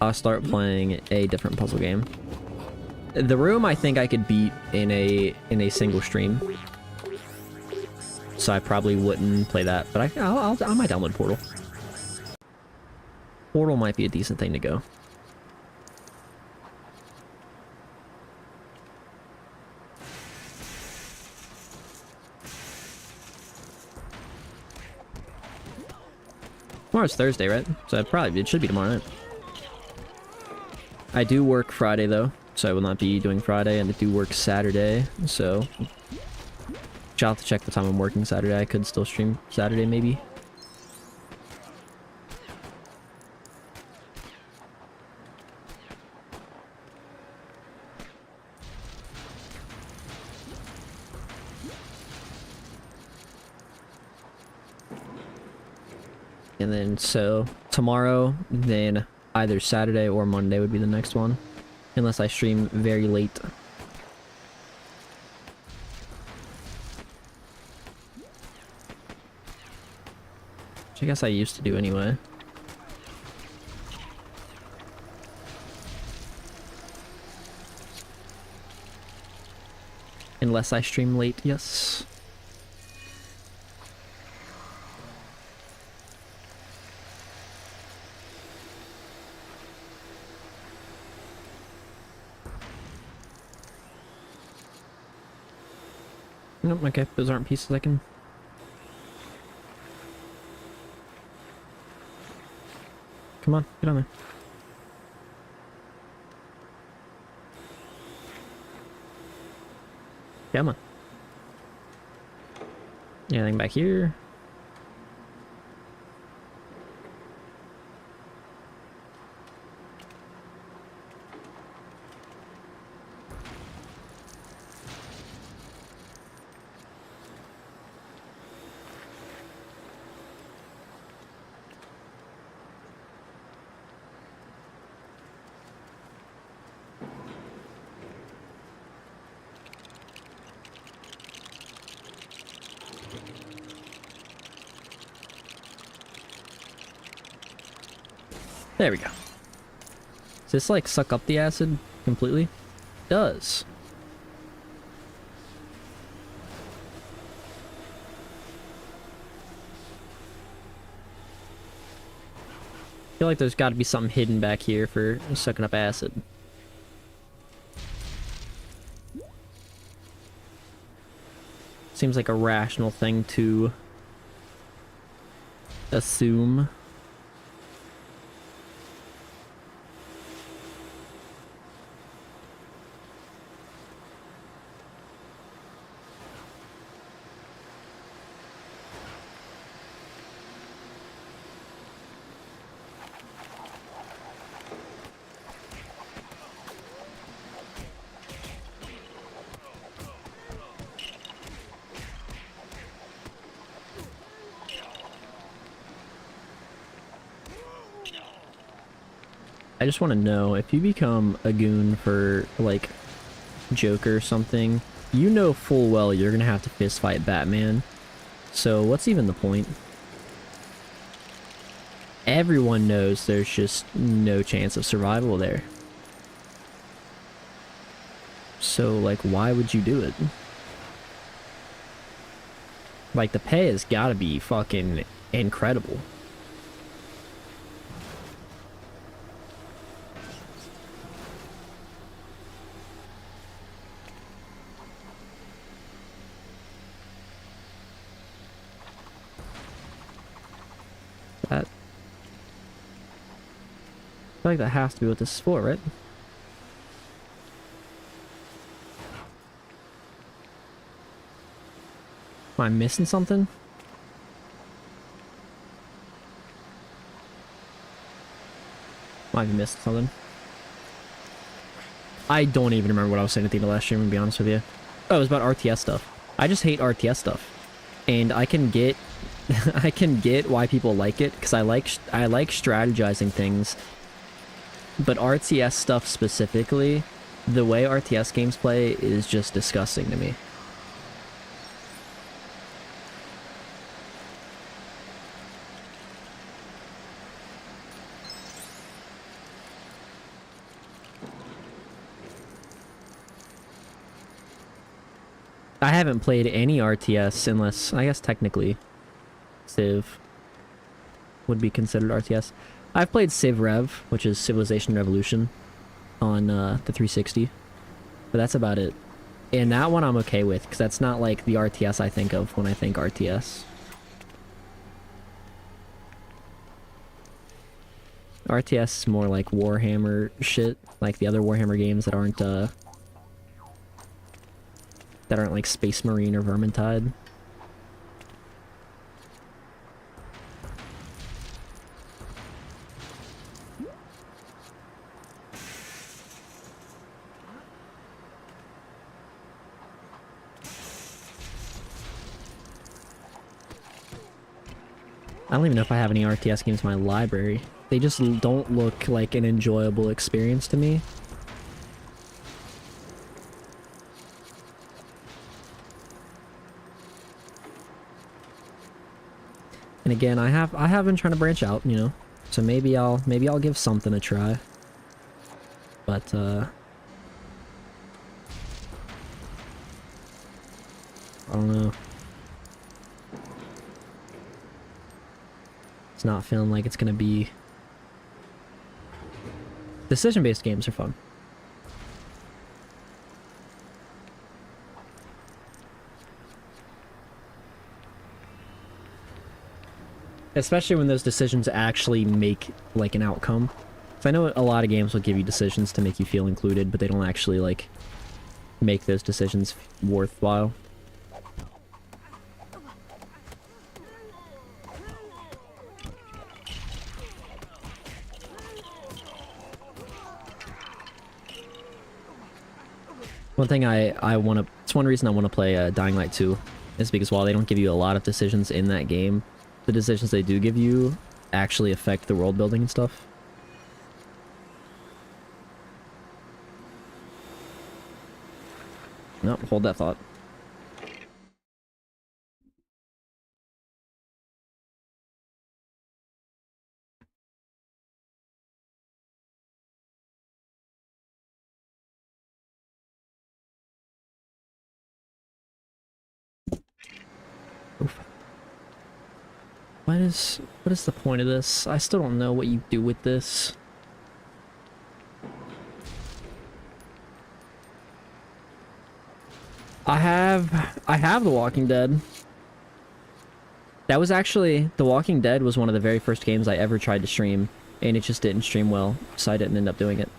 I'll start playing a different puzzle game. The Room I think I could beat in a single stream. So I probably wouldn't play that, but I might download Portal. Portal might be a decent thing to go. Tomorrow's Thursday, right? So it should be tomorrow night. I do work Friday though, so I will not be doing Friday, and I do work Saturday, so I'll have to check the time I'm working Saturday. I could still stream Saturday, maybe. And then, so, tomorrow, then either Saturday or Monday would be the next one. Unless I stream very late. Which I guess I used to do anyway. Unless I stream late, yes. Nope, okay, those aren't pieces I can... Come on, get on there. Come on. Anything back here? There we go. Does this like suck up the acid? completely. Does. I feel like there's got to be something hidden back here for sucking up acid. Seems like a rational thing to assume. I just want to know, if you become a goon for, like, Joker or something, you know full well you're gonna have to fist fight Batman. So what's even the point? Everyone knows there's just no chance of survival there. So, like, why would you do it? Like, the pay has gotta be fucking incredible. That... I feel like that has to be what this is for, right? Am I missing something? Might be missing something. I don't even remember what I was saying at the end of last stream, to be honest with you. Oh, it was about RTS stuff. I just hate RTS stuff. And I can get... I can get why people like it, because I like strategizing things. But RTS stuff specifically, the way RTS games play is just disgusting to me. I haven't played any RTS unless, I guess technically, Civ would be considered RTS. I've played Civ Rev, which is Civilization Revolution, on the 360, but that's about it. And that one I'm okay with, because that's not like the RTS I think of when I think RTS. RTS is more like Warhammer shit, like the other Warhammer games that aren't like Space Marine or Vermintide. I don't even know if I have any RTS games in my library. They just don't look like an enjoyable experience to me. And again, I have been trying to branch out, you know. So maybe I'll give something a try. But I don't know. It's not feeling like it's gonna be... Decision-based games are fun. Especially when those decisions actually make, like, an outcome. So I know a lot of games will give you decisions to make you feel included, but they don't actually, like, make those decisions worthwhile. One thing I want to... It's one reason I want to play Dying Light 2, is because while they don't give you a lot of decisions in that game, the decisions they do give you actually affect the world building and stuff. Nope, hold that thought. Oof. What is the point of this? I still don't know what you do with this. I have The Walking Dead. That was actually, The Walking Dead was one of the very first games I ever tried to stream, and it just didn't stream well, so I didn't end up doing it.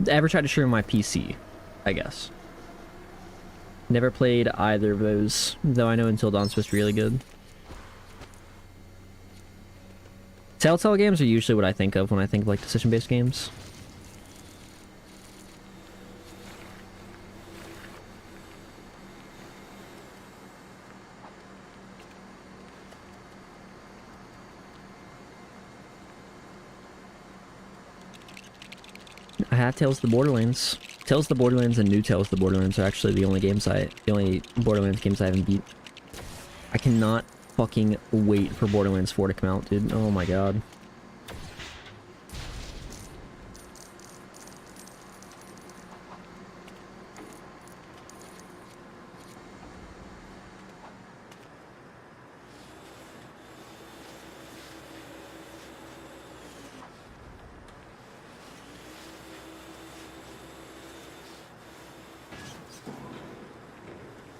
I ever tried to stream on my PC, I guess. Never played either of those, though I know Until Dawn's supposed to be really good. Telltale games are usually what I think of when I think of like decision-based games. I have Tales of the Borderlands. Tales of the Borderlands and New Tales of the Borderlands are actually the only Borderlands games I haven't beat. I cannot fucking wait for Borderlands 4 to come out, dude. Oh my god.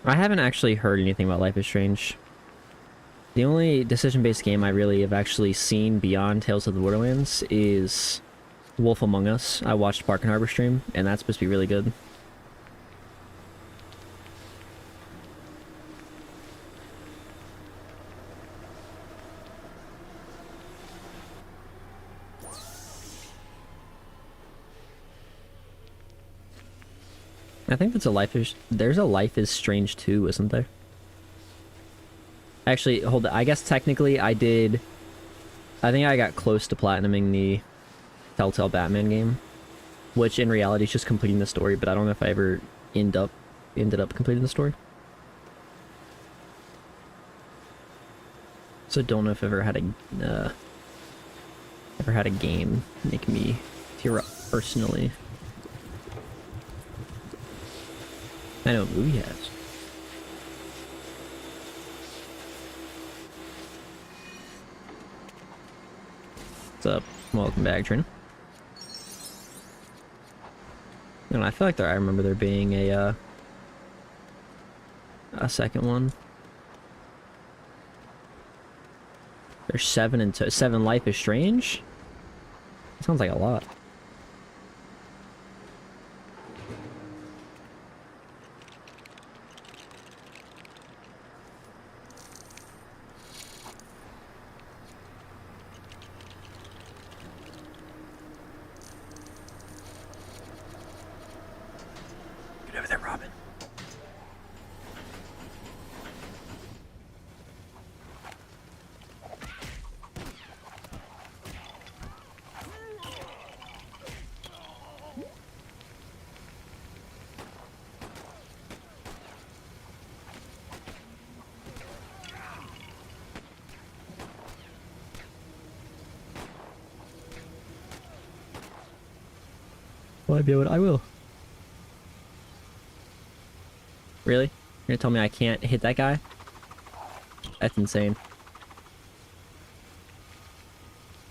I haven't actually heard anything about Life is Strange. The only decision-based game I really have actually seen beyond Tales of the Borderlands is Wolf Among Us. I watched Park and Harbor stream, and that's supposed to be really good. I think that's there's a Life is Strange 2, isn't there? Actually, hold on. I guess technically I think I got close to platinuming the Telltale Batman game, which in reality is just completing the story, but I don't know if I ever ended up completing the story. So don't know if I ever had a game make me tear up personally. I know a movie has. What's up? Welcome back, Trina. And I feel like I remember there being a second one. There's 7 Life is Strange? That sounds like a lot. Will I be able to? I will. Really? You're gonna tell me I can't hit that guy? That's insane.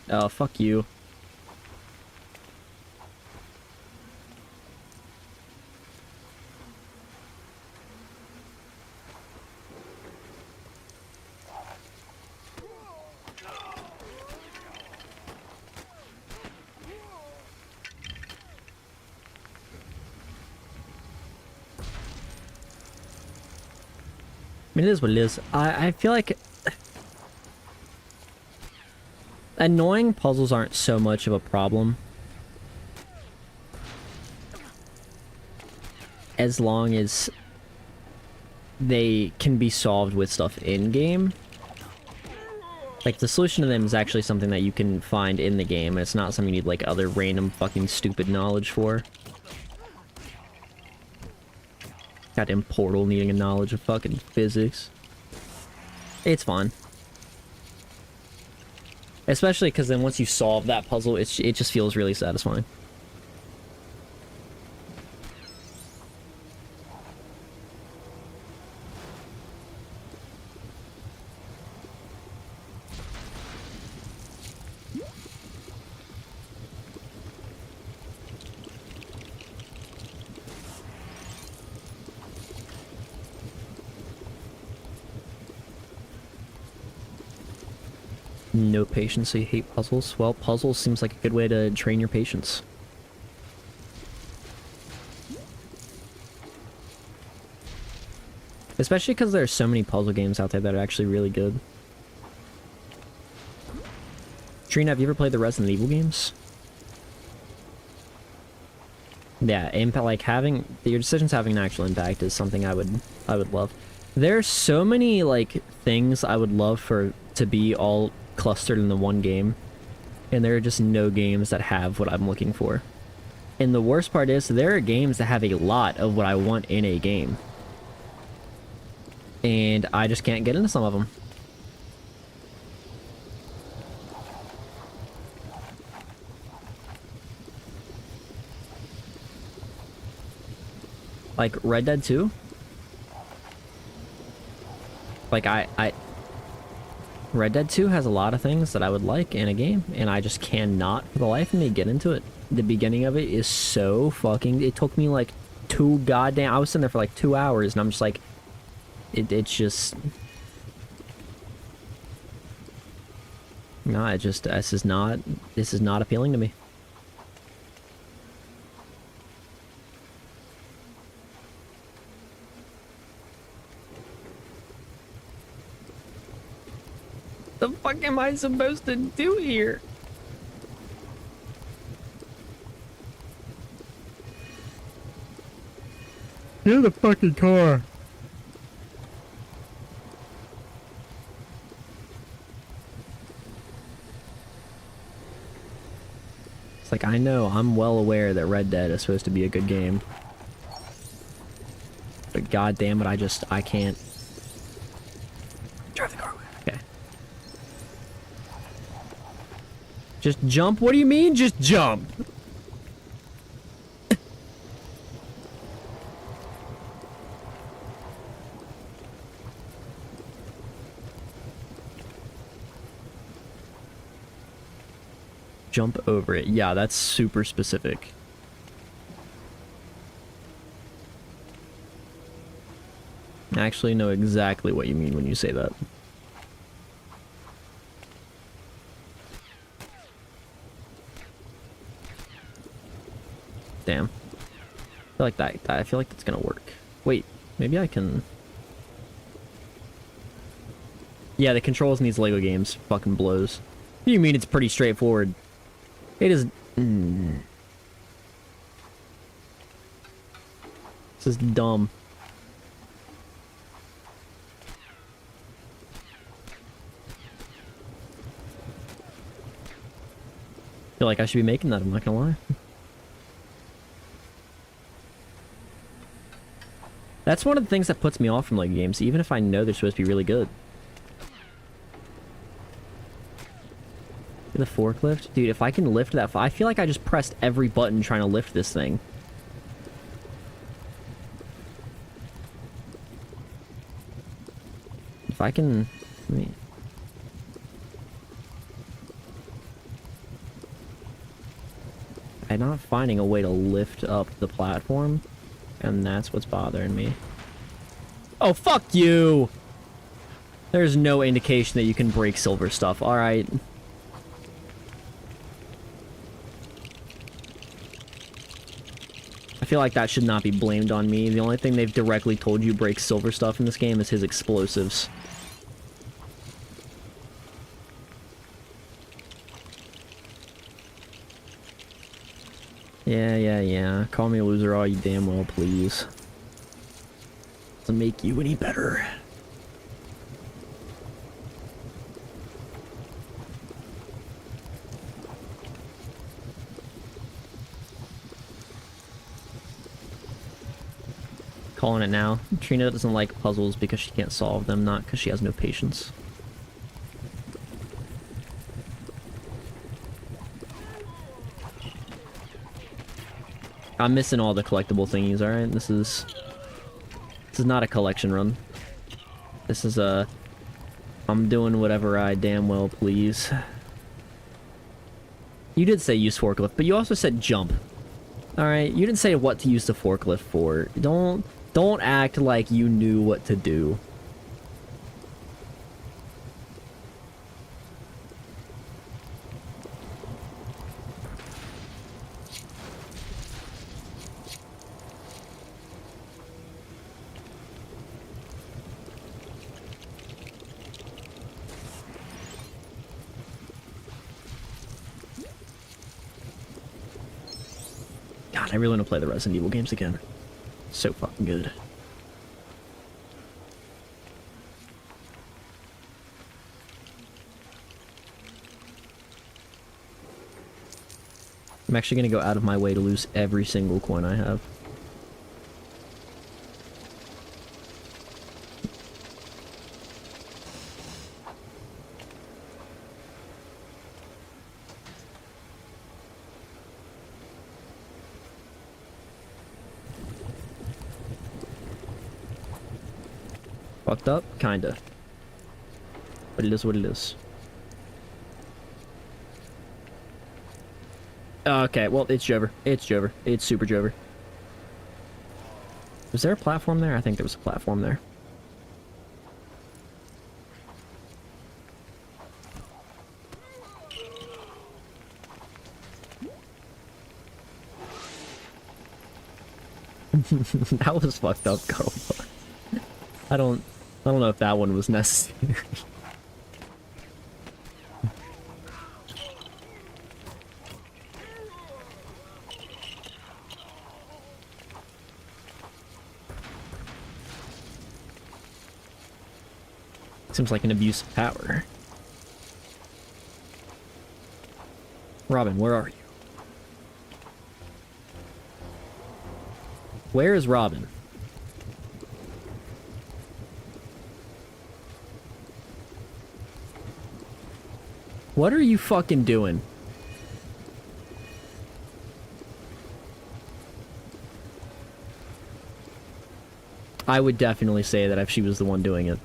Oh, fuck you. I mean, it is what it is. I feel like annoying puzzles aren't so much of a problem as long as they can be solved with stuff in-game. Like, the solution to them is actually something that you can find in the game, and it's not something you need, like, other random fucking stupid knowledge for. Goddamn Portal needing a knowledge of fucking physics. It's fun. Especially because then once you solve that puzzle, it just feels really satisfying. No patience, so you hate puzzles? Well, puzzles seems like a good way to train your patience. Especially because there are so many puzzle games out there that are actually really good. Trina, have you ever played the Resident Evil games? Yeah, impact, like having your decisions having an actual impact is something I would love. There's so many like things I would love for to be all clustered in the one game, and there are just no games that have what I'm looking for. And the worst part is there are games that have a lot of what I want in a game, and I just can't get into some of them. Like Red Dead 2? Like Red Dead 2 has a lot of things that I would like in a game, and I just cannot for the life of me get into it. The beginning of it is so fucking... It took me like I was sitting there for like 2 hours, and I'm just like... It's just... No, this is not appealing to me. The fuck am I supposed to do here? Get in the fucking car. It's like, I know, I'm well aware that Red Dead is supposed to be a good game. But god damn it, I can't. Drive the car away. Okay. Just jump? What do you mean, just jump? Jump over it. Yeah, that's super specific. I actually know exactly what you mean when you say that. Damn. I feel like I feel like that's gonna work. Wait, maybe I can... Yeah, the controls in these LEGO games fucking blows. What do you mean it's pretty straightforward? It is... This is dumb. I feel like I should be making that, I'm not gonna lie. That's one of the things that puts me off from LEGO games, even if I know they're supposed to be really good. The forklift? Dude, if I can lift that... I feel like I just pressed every button trying to lift this thing. If I can... I'm not finding a way to lift up the platform, and that's what's bothering me. Oh, fuck you! There's no indication that you can break silver stuff. Alright. I feel like that should not be blamed on me. The only thing they've directly told you breaks silver stuff in this game is his explosives. Yeah. Call me a loser all you damn well, please. Doesn't make you any better. Calling it now. Trina doesn't like puzzles because she can't solve them, not because she has no patience. I'm missing all the collectible thingies, alright? This is not a collection run. This is a... I'm doing whatever I damn well please. You did say use forklift, but you also said jump. Alright, you didn't say what to use the forklift for. Don't act like you knew what to do. God, I really want to play the Resident Evil games again. So fucking good. I'm actually going to go out of my way to lose every single coin I have. Fucked up? Kinda. But it is what it is. Okay, well, it's Jover. It's Jover. It's super Jover. Was there a platform there? I think there was a platform there. That was fucked up, Carl. I don't know if that one was necessary. Seems like an abuse of power. Robin, where are you? Where is Robin? What are you fucking doing? I would definitely say that if she was the one doing it.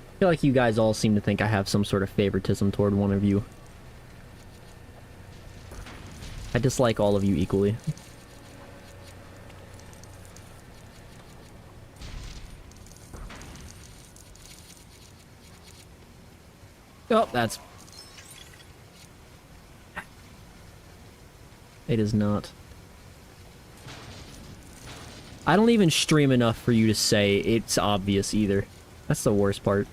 I feel like you guys all seem to think I have some sort of favoritism toward one of you. I dislike all of you equally. Oh, that's... It is not. I don't even stream enough for you to say it's obvious either. That's the worst part.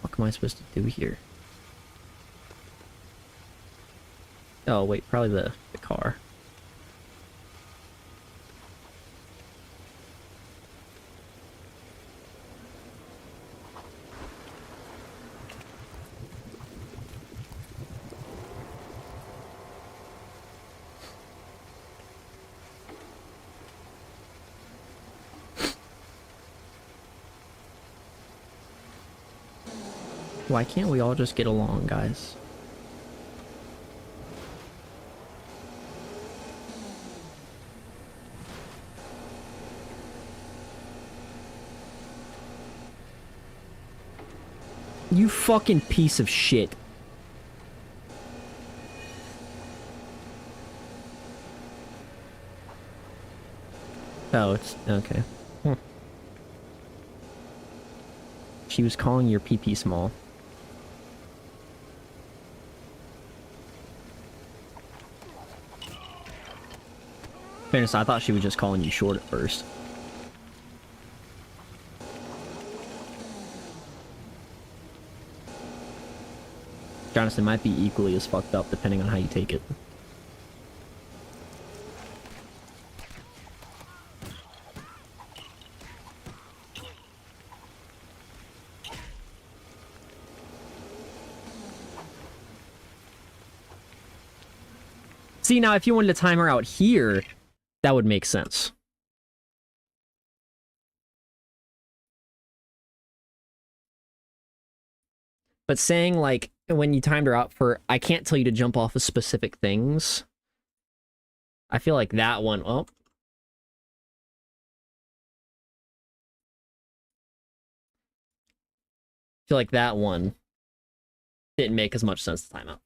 What am I supposed to do here? Oh, wait, probably the car. Why can't we all just get along, guys? You fucking piece of shit. Oh, it's... okay. She was calling your pee-pee small. Fairness, I thought she was just calling you short at first. Honestly, it might be equally as fucked up depending on how you take it. See, now if you wanted to time her out here, that would make sense. But saying, like, when you timed her out for, I can't tell you to jump off of specific things, I feel like that one, oh. I feel like that one didn't make as much sense to time out.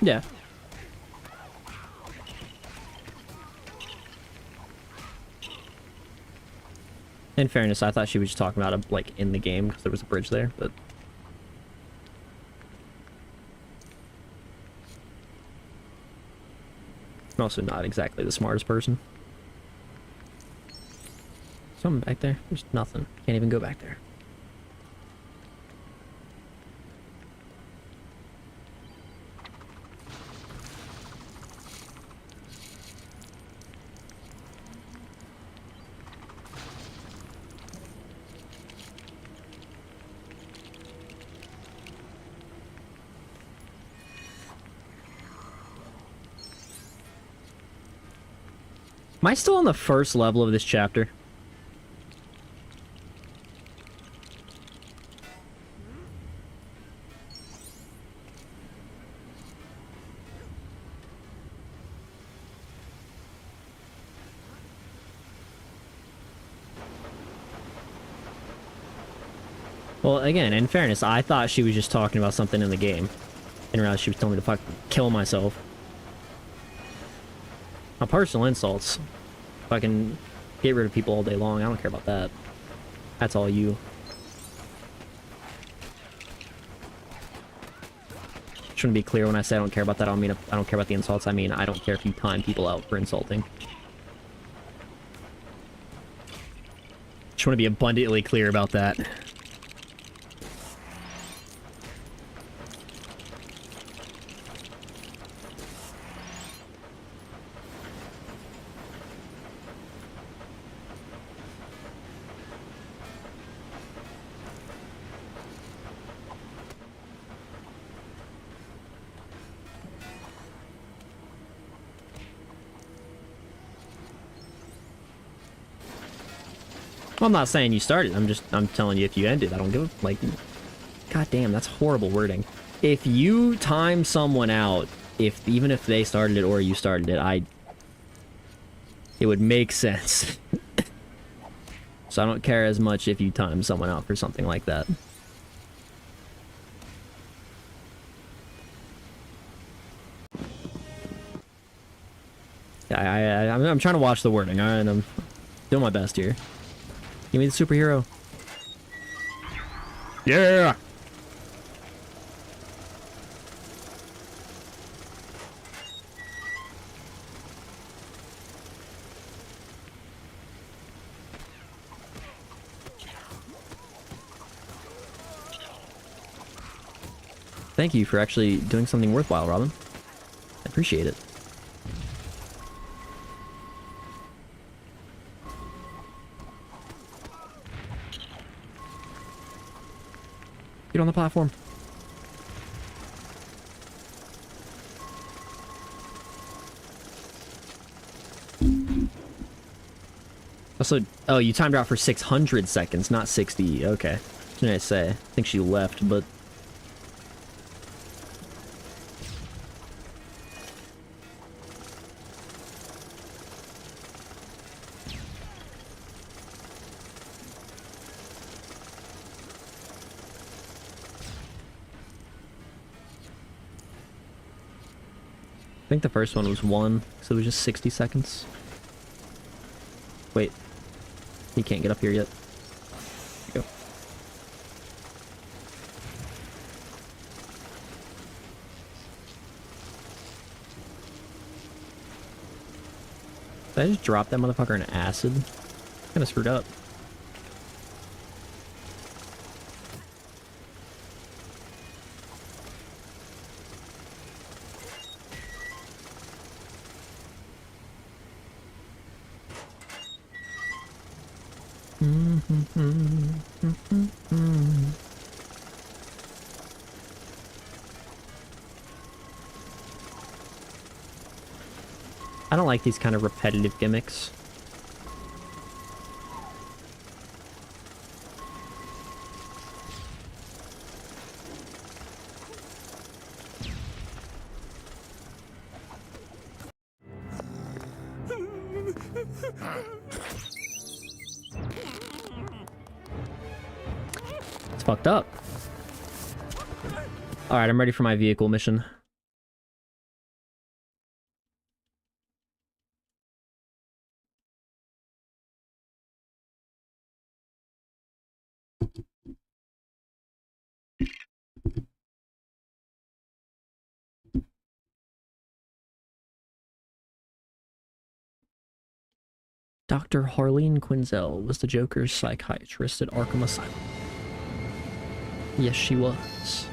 Yeah. In fairness, I thought she was just talking about it, like, in the game, because there was a bridge there, but... I'm also not exactly the smartest person. Something back there? There's nothing. Can't even go back there. Am I still on the first level of this chapter? Well, again, in fairness, I thought she was just talking about something in the game. Didn't realize she was telling me to fucking kill myself. My personal insults. If I can get rid of people all day long, I don't care about that. That's all you. Just want to be clear when I say I don't care about that. I don't mean I don't care about the insults. I mean I don't care if you time people out for insulting. Just want to be abundantly clear about that. Well, I'm not saying you started. I'm telling you if you ended. I don't give a, like, god damn, that's horrible wording. If you time someone out, even if they started it or you started it, it would make sense. So I don't care as much if you time someone out for something like that. Yeah, I'm trying to watch the wording, alright? I'm doing my best here. Give me the superhero. Yeah! Thank you for actually doing something worthwhile, Robin. I appreciate it. Get on the platform. Also, oh, you timed out for 600 seconds, not 60. Okay. What did I say? I think she left, but... I think the first one was 1, so it was just 60 seconds. Wait. He can't get up here yet. Here you go. Did I just drop that motherfucker in acid? Kinda screwed up. I don't like these kind of repetitive gimmicks. It's fucked up. Alright, I'm ready for my vehicle mission. Dr. Harleen Quinzel was the Joker's psychiatrist at Arkham Asylum. Yes, she was.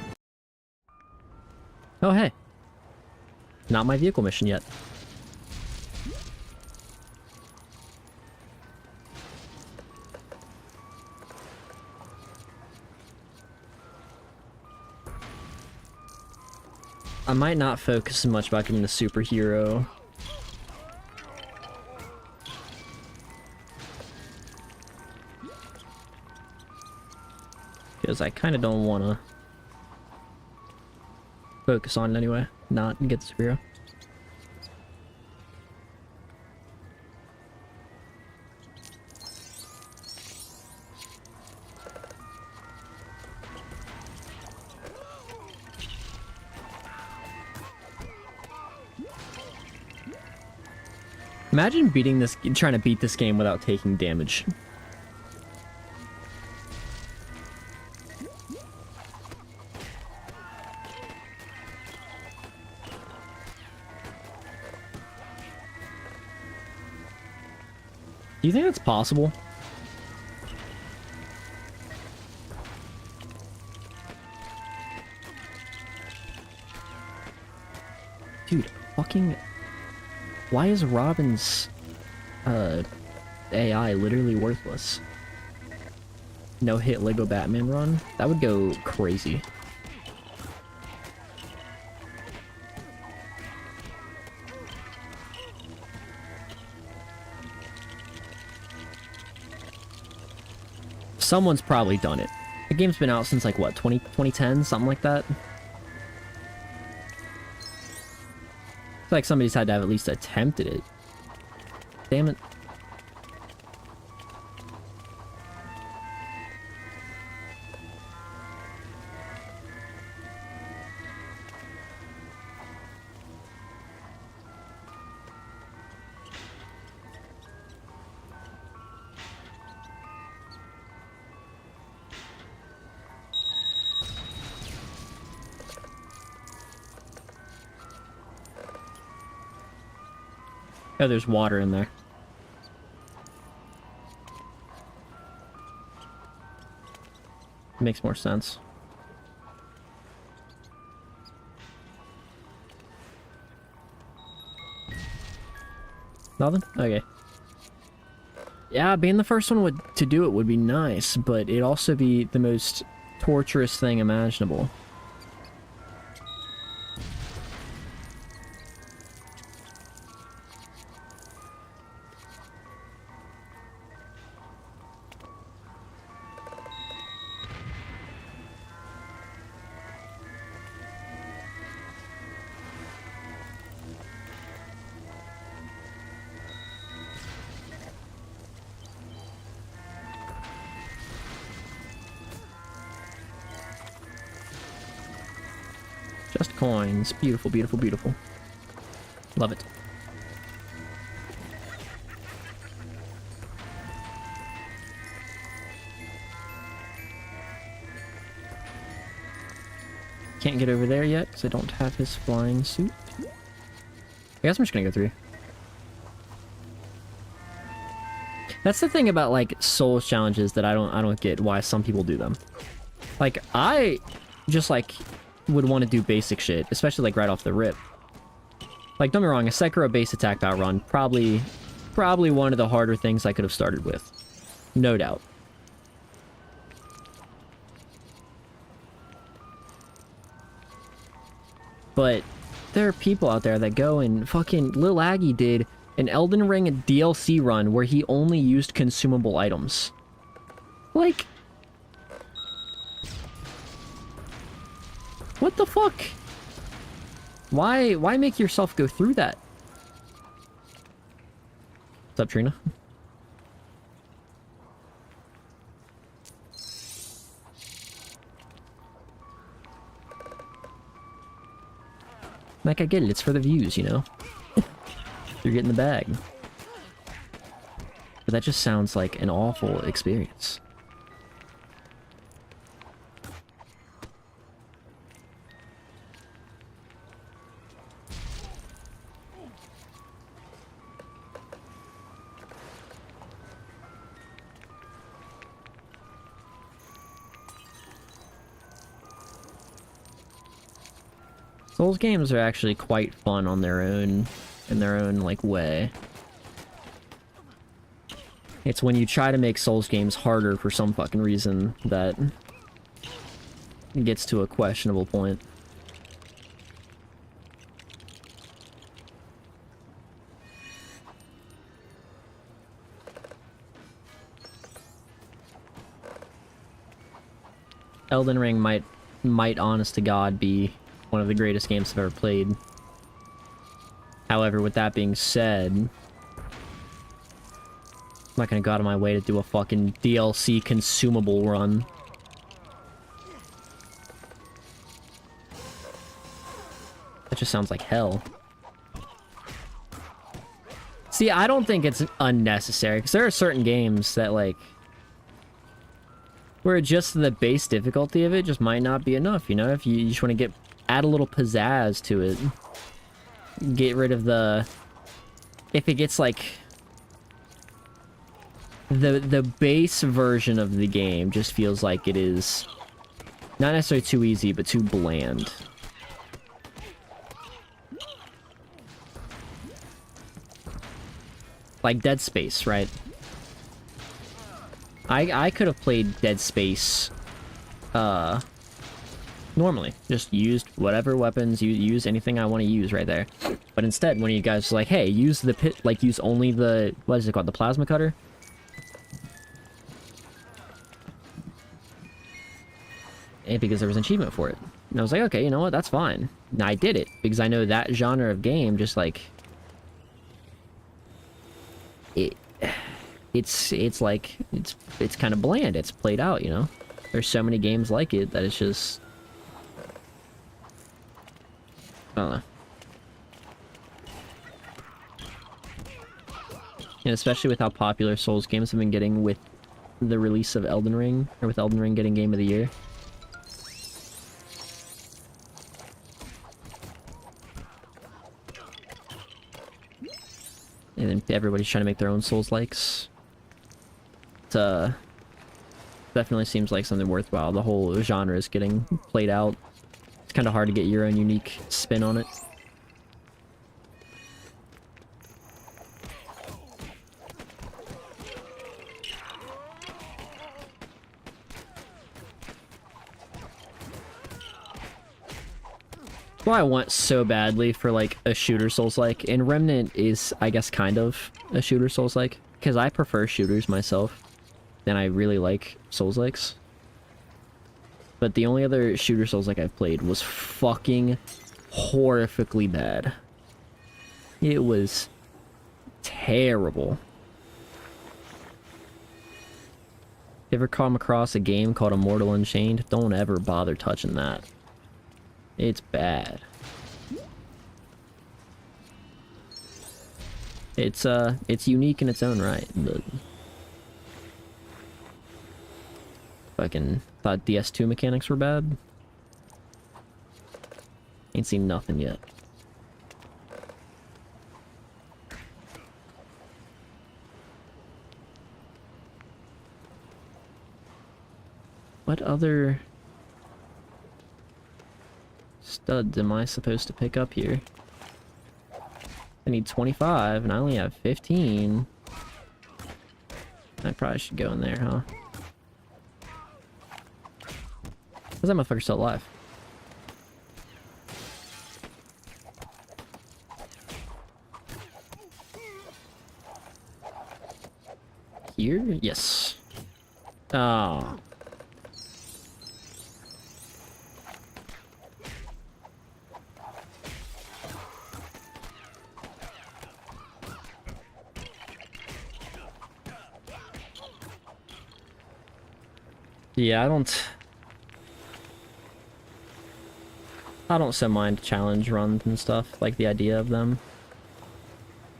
Oh, hey. Not my vehicle mission yet. I might not focus as much about getting the superhero. Because I kind of don't want to focus on it anyway, not get the superhero. Imagine trying to beat this game without taking damage. Do you think that's possible? Dude, fucking... Why is Robin's AI literally worthless? No hit Lego Batman run? That would go crazy. Someone's probably done it. The game's been out since like what, 2010, something like that? I feel like somebody's had to have at least attempted it. Damn it. Oh, there's water in there. Makes more sense. Nothing? Okay. Yeah, being the first one to do it would be nice, but it'd also be the most torturous thing imaginable. Just coins. Beautiful, beautiful, beautiful. Love it. Can't get over there yet because I don't have his flying suit. I guess I'm just gonna go through. That's the thing about like Souls challenges that I don't get why some people do them. Like I just like would want to do basic shit, especially like right off the rip. Like don't get me wrong, a Sekiro base attack bow run probably one of the harder things I could have started with. No doubt. But there are people out there that go and fucking Lil Aggie did an Elden Ring DLC run where he only used consumable items. Like, what the fuck? Why make yourself go through that? What's up, Trina? Like, I get it, it's for the views, you know? You're getting the bag. But that just sounds like an awful experience. Souls games are actually quite fun on their own, in their own, like, way. It's when you try to make Souls games harder for some fucking reason that it gets to a questionable point. Elden Ring might honest to God be one of the greatest games I've ever played. However, with that being said, I'm not gonna go out of my way to do a fucking DLC consumable run. That just sounds like hell. See, I don't think it's unnecessary, because there are certain games that, like, where just the base difficulty of it just might not be enough, you know? If you just want to add a little pizzazz to it. Get rid of the... If it gets, like... The base version of the game just feels like it is... Not necessarily too easy, but too bland. Like Dead Space, right? I could have played Dead Space, normally. Just used whatever weapons, use anything I want to use right there. But instead, one of you guys was like, hey, use the pit, like, use only the, what is it called, the plasma cutter? And because there was an achievement for it. And I was like, okay, you know what, that's fine. And I did it, because I know that genre of game just, like... It's like, it's kind of bland. It's played out, you know? There's so many games like it that it's just... I don't know. And especially with how popular Souls games have been getting with the release of Elden Ring, or with Elden Ring getting Game of the Year. And then everybody's trying to make their own Souls-likes. It definitely seems like something worthwhile. The whole genre is getting played out. It's kind of hard to get your own unique spin on it. Well, I want so badly for, like, a shooter Souls-like, and Remnant is, I guess, kind of a shooter Souls-like, because I prefer shooters myself, and I really like Souls-likes. But the only other shooter Souls-like I've played was fucking horrifically bad. It was terrible. If you ever come across a game called Immortal Unchained, don't ever bother touching that. It's bad. It's unique in its own right, but... Fucking thought DS2 mechanics were bad. Ain't seen nothing yet. What other... studs am I supposed to pick up here? I need 25 and I only have 15. I probably should go in there, huh? How's that motherfucker still alive? Here? Yes. Oh. Yeah, I don't so mind challenge runs and stuff, like the idea of them.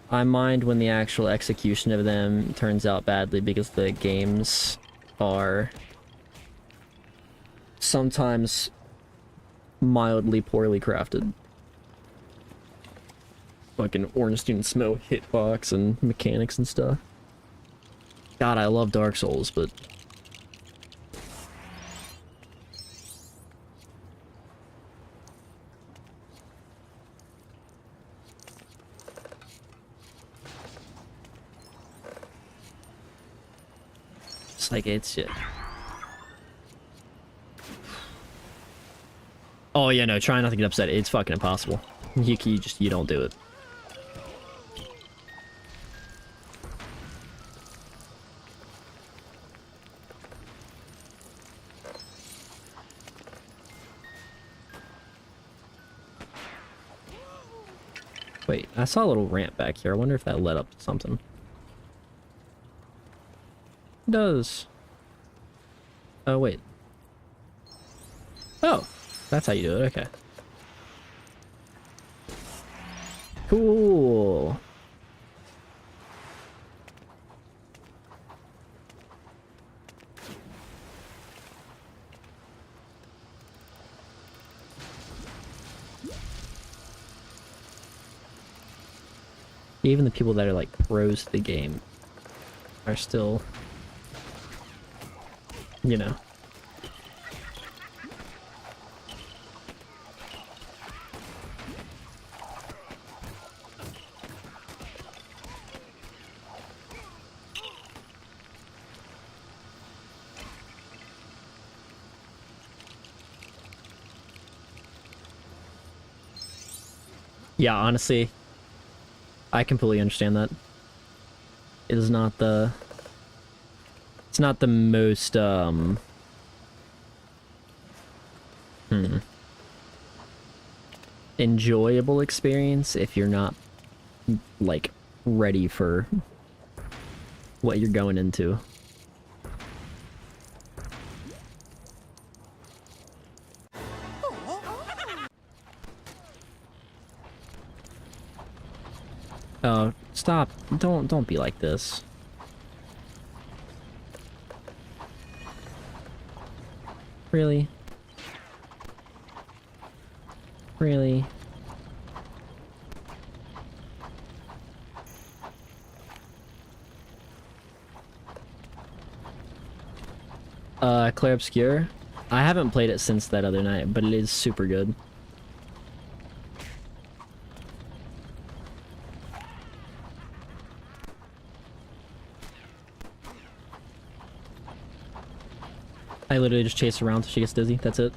I mind when the actual execution of them turns out badly because the games are sometimes mildly poorly crafted. Fucking Ornstein Smoke hitbox and mechanics and stuff. God, I love Dark Souls, but... It's like, it's... Oh, yeah, no, try not to get upset. It's fucking impossible. You don't do it. Wait, I saw a little ramp back here. I wonder if that led up to something. It does. Oh, wait. Oh, that's how you do it. Okay. Cool. Even the people that are like pros to the game are still, you know. Yeah, honestly, I completely understand that. It is not the... It's not the most, enjoyable experience if you're not, like, ready for what you're going into. Oh, stop. Don't be like this. Really? Really? Clair Obscure? I haven't played it since that other night, but it is super good. I literally just chase her around till she gets dizzy. That's it.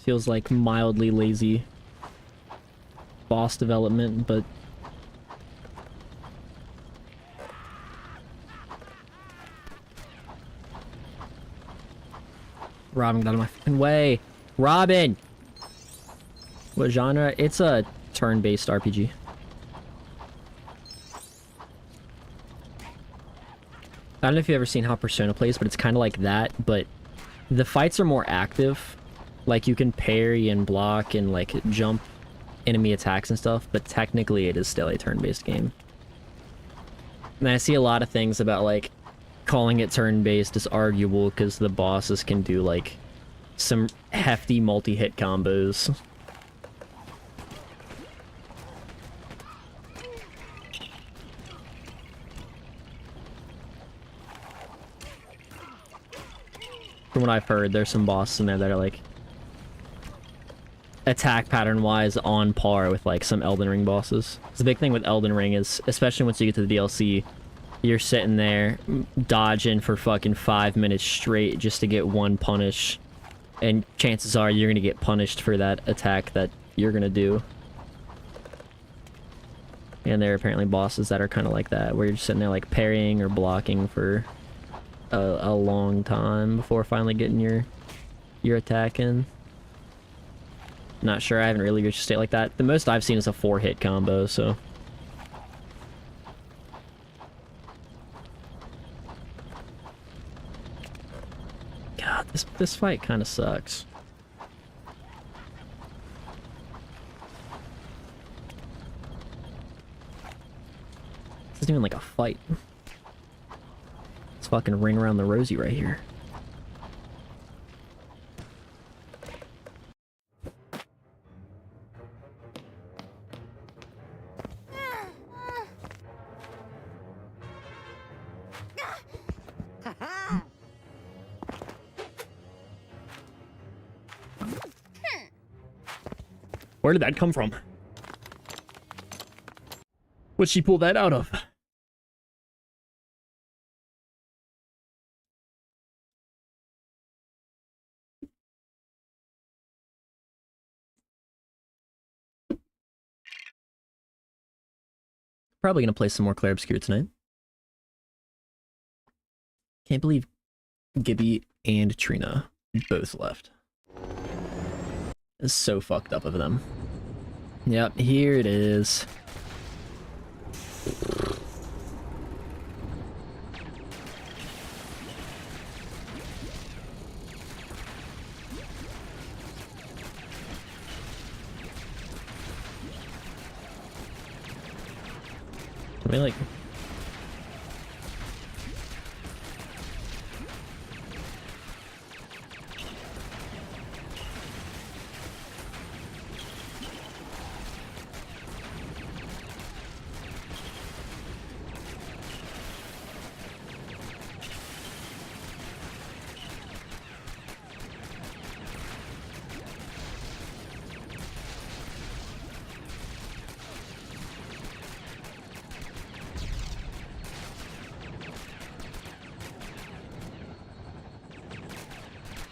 Feels like mildly lazy boss development, but Robin, get out of my fucking way. Robin! What genre? It's a turn-based RPG. I don't know if you've ever seen how Persona plays, but it's kind of like that, but the fights are more active. Like, you can parry and block and, like, jump enemy attacks and stuff, but technically it is still a turn-based game. And I see a lot of things about, like, calling it turn-based is arguable because the bosses can do, like, some hefty multi-hit combos. From what I've heard, there's some bosses in there that are, like, attack pattern-wise on par with, like, some Elden Ring bosses. The big thing with Elden Ring is, especially once you get to the DLC, you're sitting there dodging for fucking 5 minutes straight just to get one punish. And chances are you're gonna get punished for that attack that you're gonna do. And there are apparently bosses that are kind of like that, where you're just sitting there, like, parrying or blocking for a long time before finally getting your attack in. Not sure, I haven't really reached a state like that. The most I've seen is a 4-hit combo, so... God, this fight kind of sucks. This isn't even like a fight. Let's fucking ring around the rosy right here. Where did that come from? What'd she pull that out of? Probably gonna play some more Clair Obscur tonight. Can't believe Gibby and Trina both left. It's so fucked up of them. Yep, here it is. I mean, like...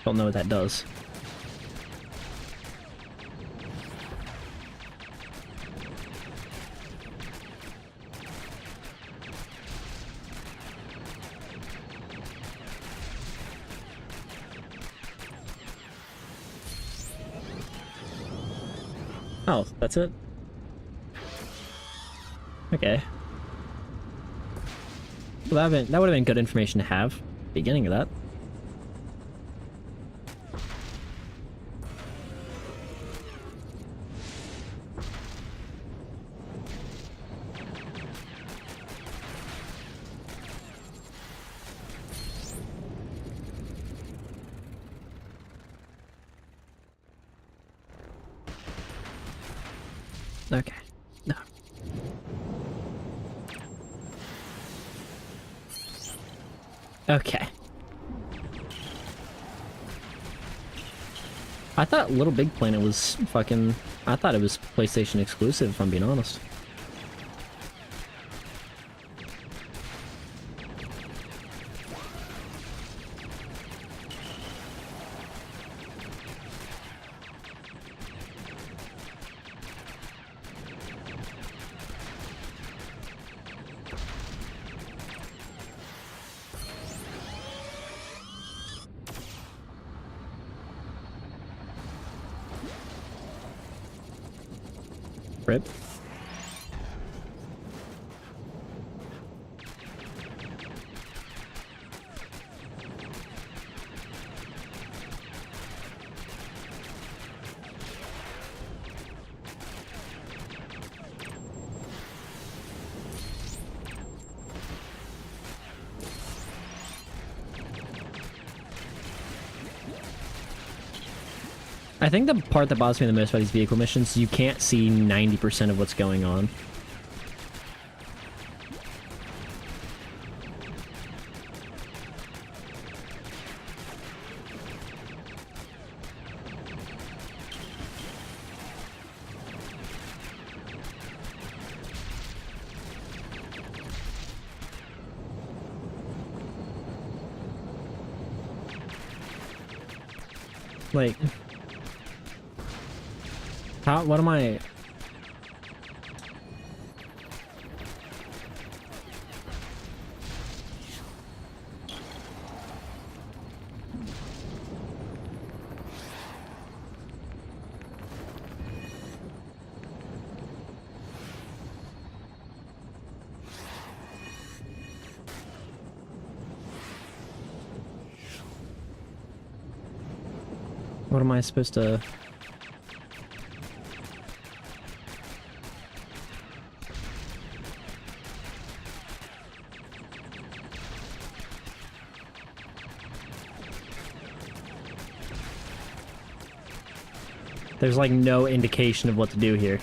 Don't know what that does. Oh, that's it? Okay. Well, that would have been good information to have. Beginning of that. Okay. No. Okay. I thought Little Big Planet was fucking... I thought it was PlayStation exclusive, if I'm being honest. Rip. I think the part that bothers me the most about these vehicle missions, you can't see 90% of what's going on. Like... How, what am I... What am I supposed to... There's like no indication of what to do here.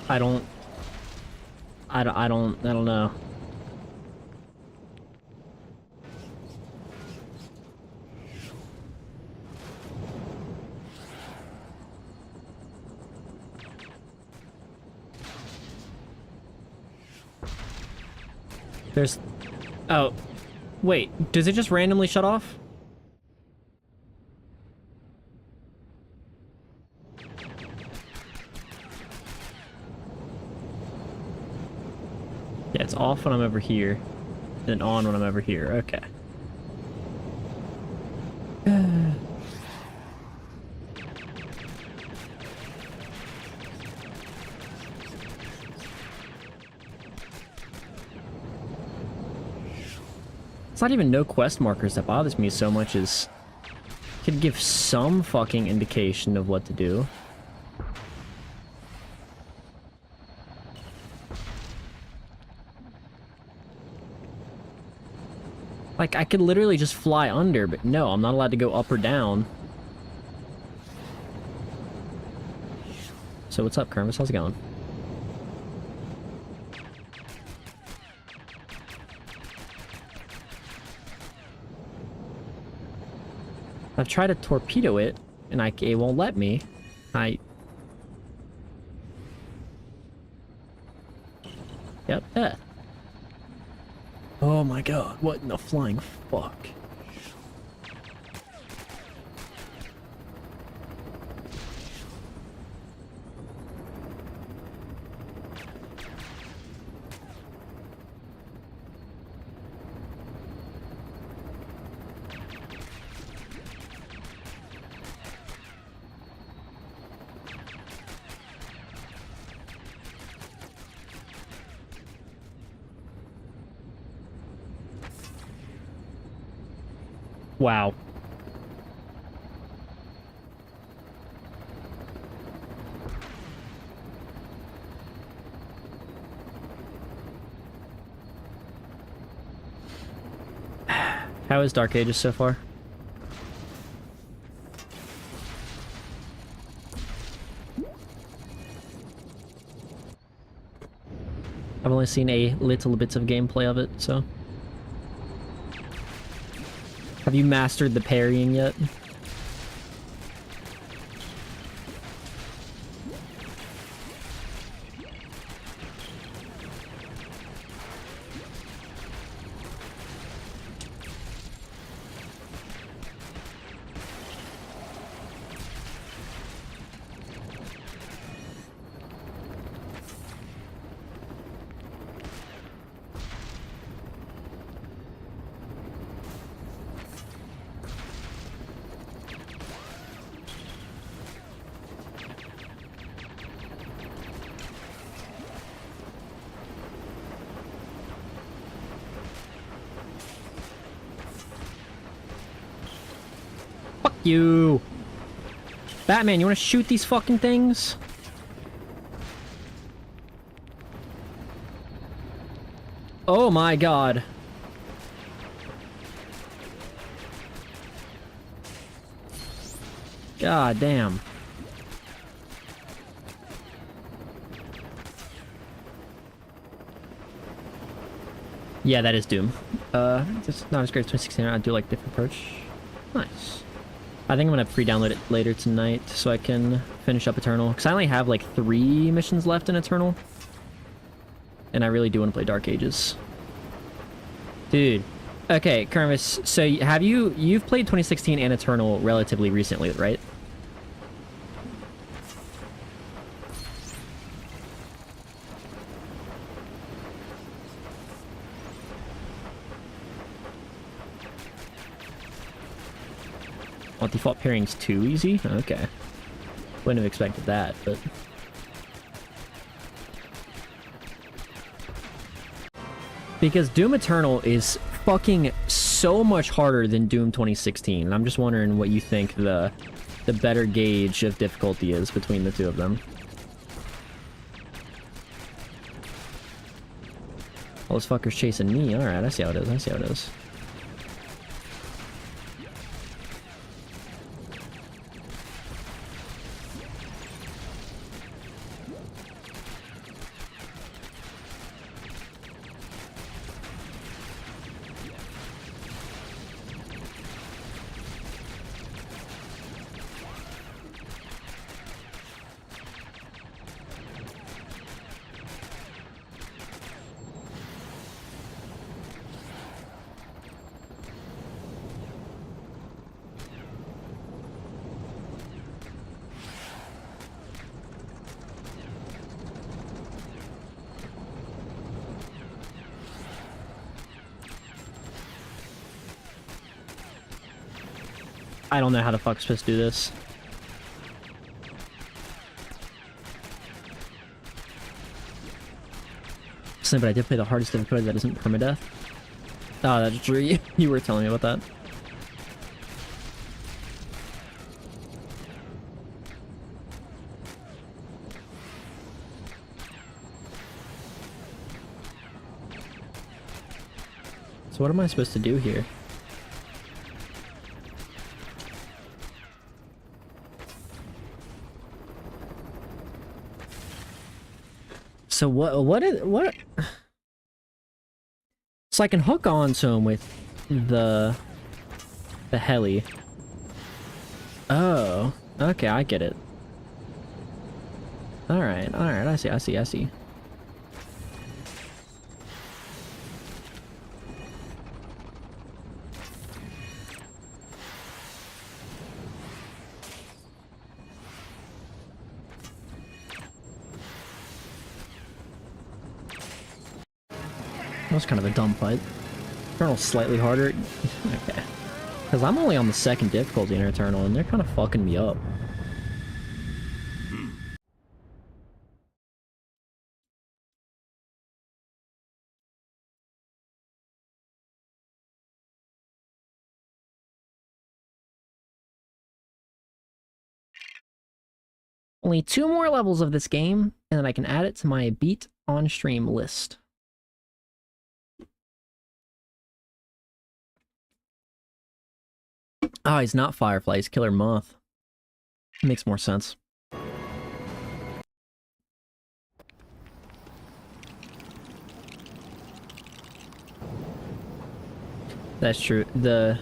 I don't know. There's... Oh. Wait, does it just randomly shut off? Yeah, it's off when I'm over here, and on when I'm over here. Okay. It's not even no quest markers that bothers me so much as could give some fucking indication of what to do. Like, I could literally just fly under, but no, I'm not allowed to go up or down. So what's up, Kermis? How's it going? I've tried to torpedo it, and it won't let me. Yep, yeah. Oh my god, what in the flying fuck? Wow. How is Dark Ages so far? I've only seen a little bits of gameplay of it, so... Have you mastered the parrying yet? You! Batman, you wanna shoot these fucking things? Oh my god. God damn. Yeah, that is Doom. It's not as great as 2016. I do like different approach. Nice. I think I'm gonna pre-download it later tonight so I can finish up Eternal. Because I only have like 3 missions left in Eternal. And I really do want to play Dark Ages. Dude. Okay, Kermis, so you've played 2016 and Eternal relatively recently, right? Oh, default pairing's too easy? Okay. Wouldn't have expected that, but... Because Doom Eternal is fucking so much harder than Doom 2016, and I'm just wondering what you think the better gauge of difficulty is between the two of them. All those fuckers chasing me. Alright, I see how it is, I see how it is. I don't know how the fuck I'm supposed to do this. But I did play the hardest difficulty that isn't permadeath. Oh, that's true. You were telling me about that. So what am I supposed to do here? So what? So I can hook on to him with the heli. Oh, okay, I get it. All right, I see. That was kind of a dumb fight. Eternal's slightly harder. Okay. Because I'm only on the second difficulty in Eternal, and they're kind of fucking me up. Only 2 more levels of this game, and then I can add it to my beat on stream list. Oh, he's not Firefly, he's Killer Moth. Makes more sense. That's true. The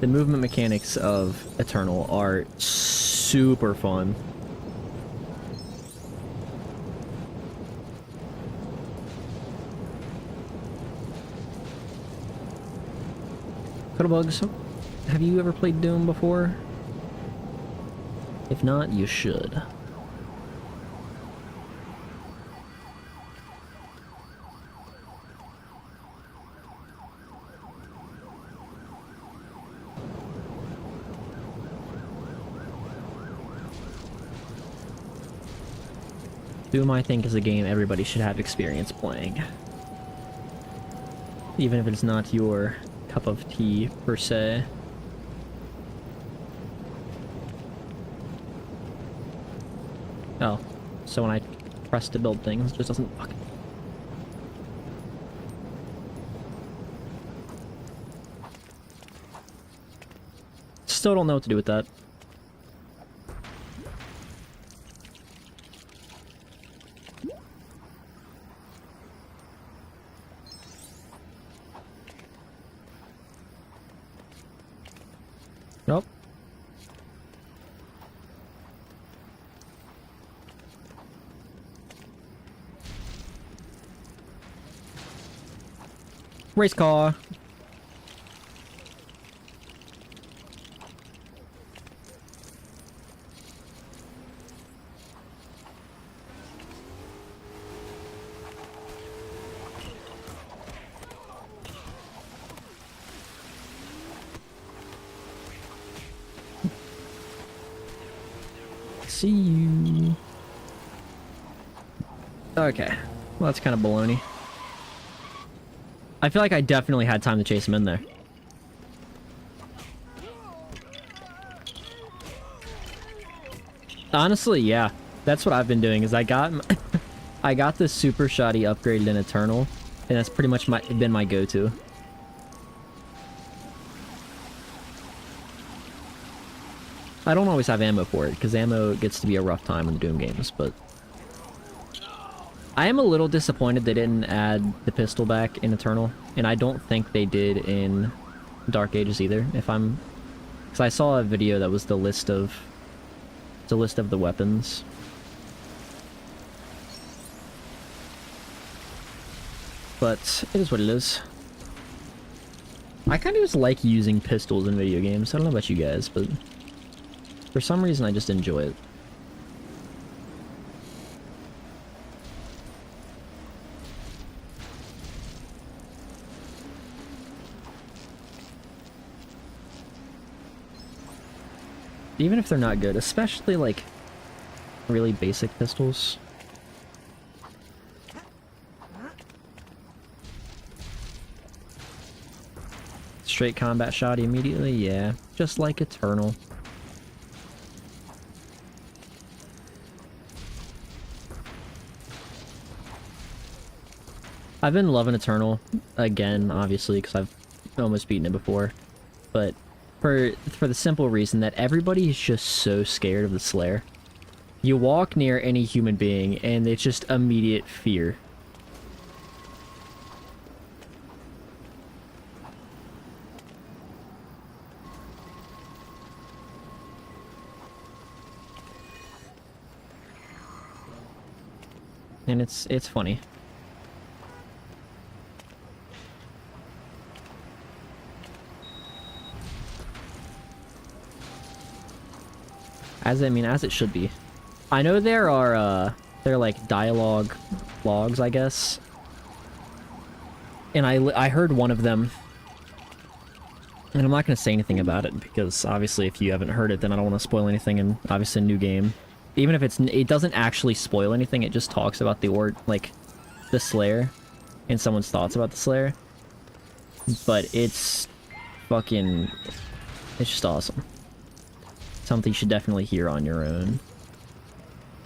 movement mechanics of Eternal are super fun. Cuddlebugs, have you ever played Doom before? If not, you should. Doom, I think, is a game everybody should have experience playing. Even if it's not your cup of tea, per se. Oh, so when I press to build things, it just doesn't fucking... Still don't know what to do with that. Nope. Race car. See you. Okay. Well, that's kind of baloney. I feel like I definitely had time to chase him in there. Honestly, yeah. That's what I've been doing, is I got I got this super shoddy upgraded in Eternal, and that's pretty much been my go-to. I don't always have ammo for it, because ammo gets to be a rough time in Doom games, but... I am a little disappointed they didn't add the pistol back in Eternal, and I don't think they did in Dark Ages either, if I'm... Because I saw a video that was the list of the weapons. But it is what it is. I kind of just like using pistols in video games. I don't know about you guys, but... For some reason, I just enjoy it. Even if they're not good, especially like really basic pistols. Straight combat shot immediately, yeah. Just like Eternal. I've been loving Eternal again, obviously, because I've almost beaten it before. But for the simple reason that everybody is just so scared of the Slayer. You walk near any human being, and it's just immediate fear. And it's funny. As it should be. I know there are they're like dialogue logs, I guess. And I heard one of them. And I'm not going to say anything about it because obviously if you haven't heard it, then I don't want to spoil anything, and obviously a new game. Even if it doesn't actually spoil anything, it just talks about the Slayer and someone's thoughts about the Slayer. But it's just awesome. Something you should definitely hear on your own.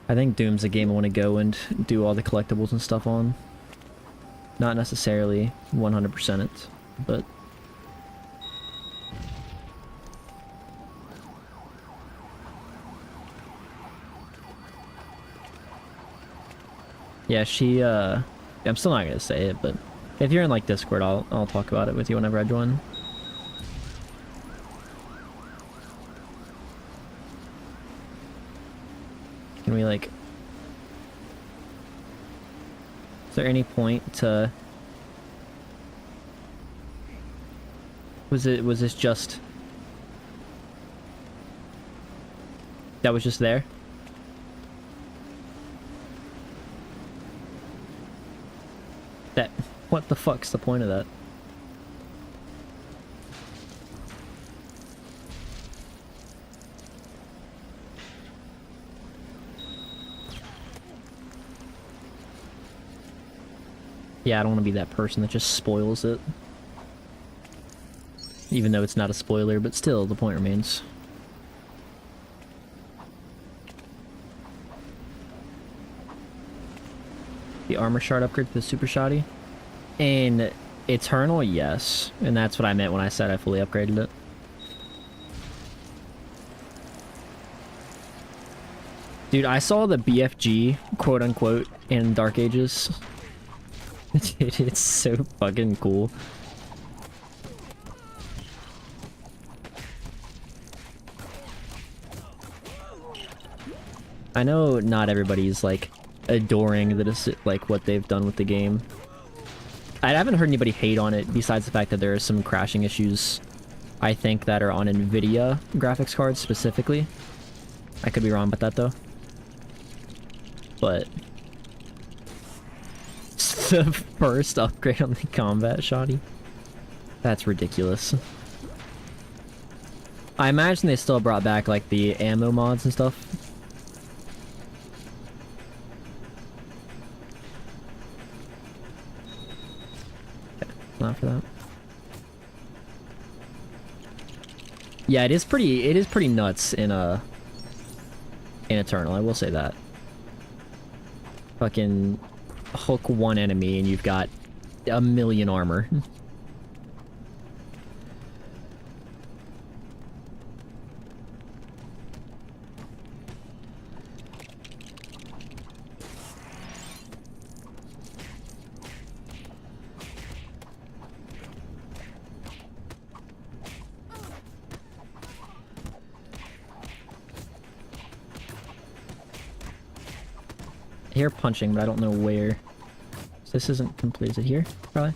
I think Doom's a game I want to go and do all the collectibles and stuff on. Not necessarily 100% it, but... Yeah, she, I'm still not gonna say it, but if you're in, like, Discord, I'll talk about it with you whenever I join. Can we, like... Is there any point to... Was this just... That was just there? What the fuck's the point of that? Yeah, I don't want to be that person that just spoils it. Even though it's not a spoiler, but still, the point remains. The armor shard upgrade to the super shoddy. In Eternal, yes. And that's what I meant when I said I fully upgraded it. Dude, I saw the BFG, quote-unquote, in Dark Ages. Dude, it's so fucking cool. I know not everybody's, like, adoring like, what they've done with the game. I haven't heard anybody hate on it, besides the fact that there are some crashing issues, I think, that are on NVIDIA graphics cards specifically. I could be wrong about that, though. But... It's the first upgrade on the combat shoddy. That's ridiculous. I imagine they still brought back, like, the ammo mods and stuff. Not for that. Yeah, it is pretty nuts in Eternal, I will say that. Fucking hook one enemy and you've got 1,000,000 armor. I hear punching, but I don't know where. So this isn't complete. Is it here? Probably.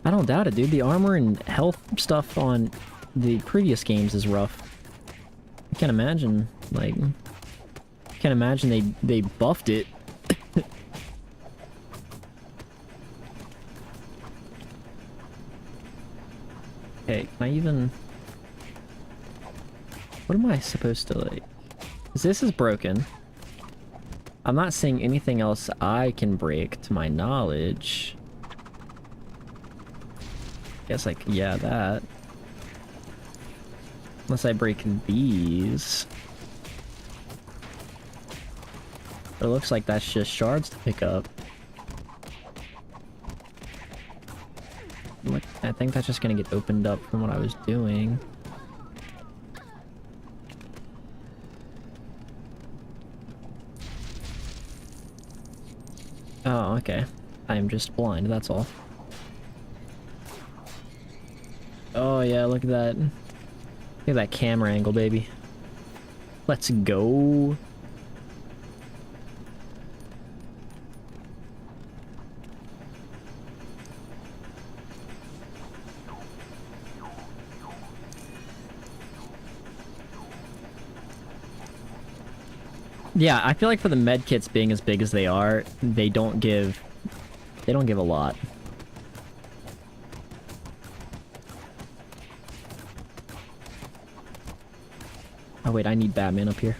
I don't doubt it, dude. The armor and health stuff on the previous games is rough. I can't imagine, like... I can't imagine they buffed it. Okay, can I even... What am I supposed to, like... 'Cause this is broken. I'm not seeing anything else I can break, to my knowledge. Guess, like, yeah, that. Unless I break these. But it looks like that's just shards to pick up. Look, I think that's just gonna get opened up from what I was doing. Oh, okay. I am just blind, that's all. Oh yeah, look at that. Look at that camera angle, baby. Let's go. Yeah, I feel like for the med kits being as big as they are, they don't give a lot. Oh wait, I need Batman up here.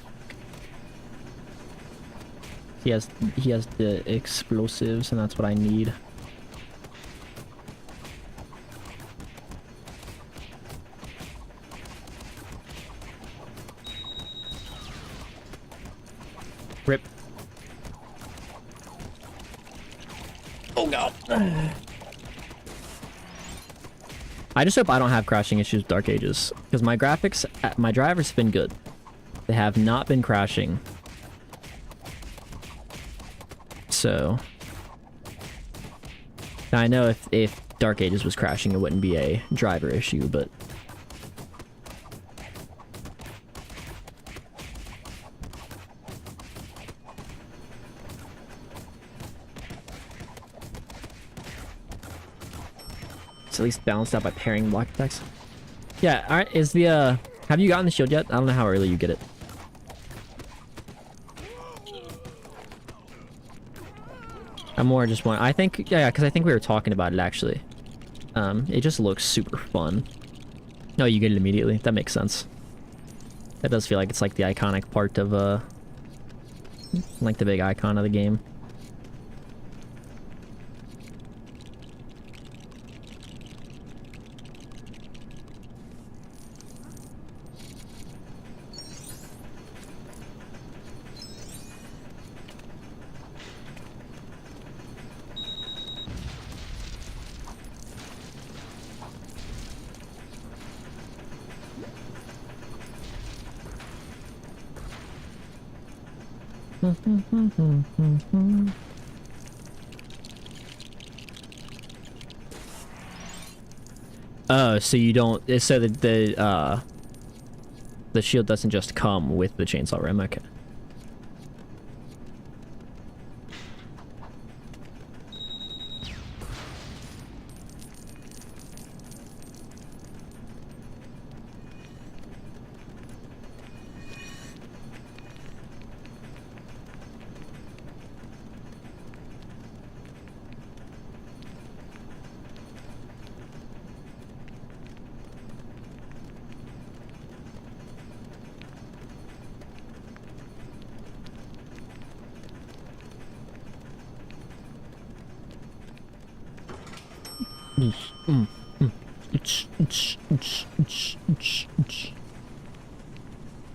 He has the explosives, and that's what I need. Rip. Oh god. I just hope I don't have crashing issues with Dark Ages, because my graphics, my drivers have been good. They have not been crashing. So, now I know if Dark Ages was crashing, it wouldn't be a driver issue, but... At least balanced out by pairing block attacks. Yeah, alright, is the, have you gotten the shield yet? I don't know how early you get it. I'm more just one, I think, yeah, because I think we were talking about it, actually. It just looks super fun. No, you get it immediately. That makes sense. That does feel like it's like the iconic part of, like the big icon of the game. Oh, so you don't, so the shield doesn't just come with the chainsaw rim, okay.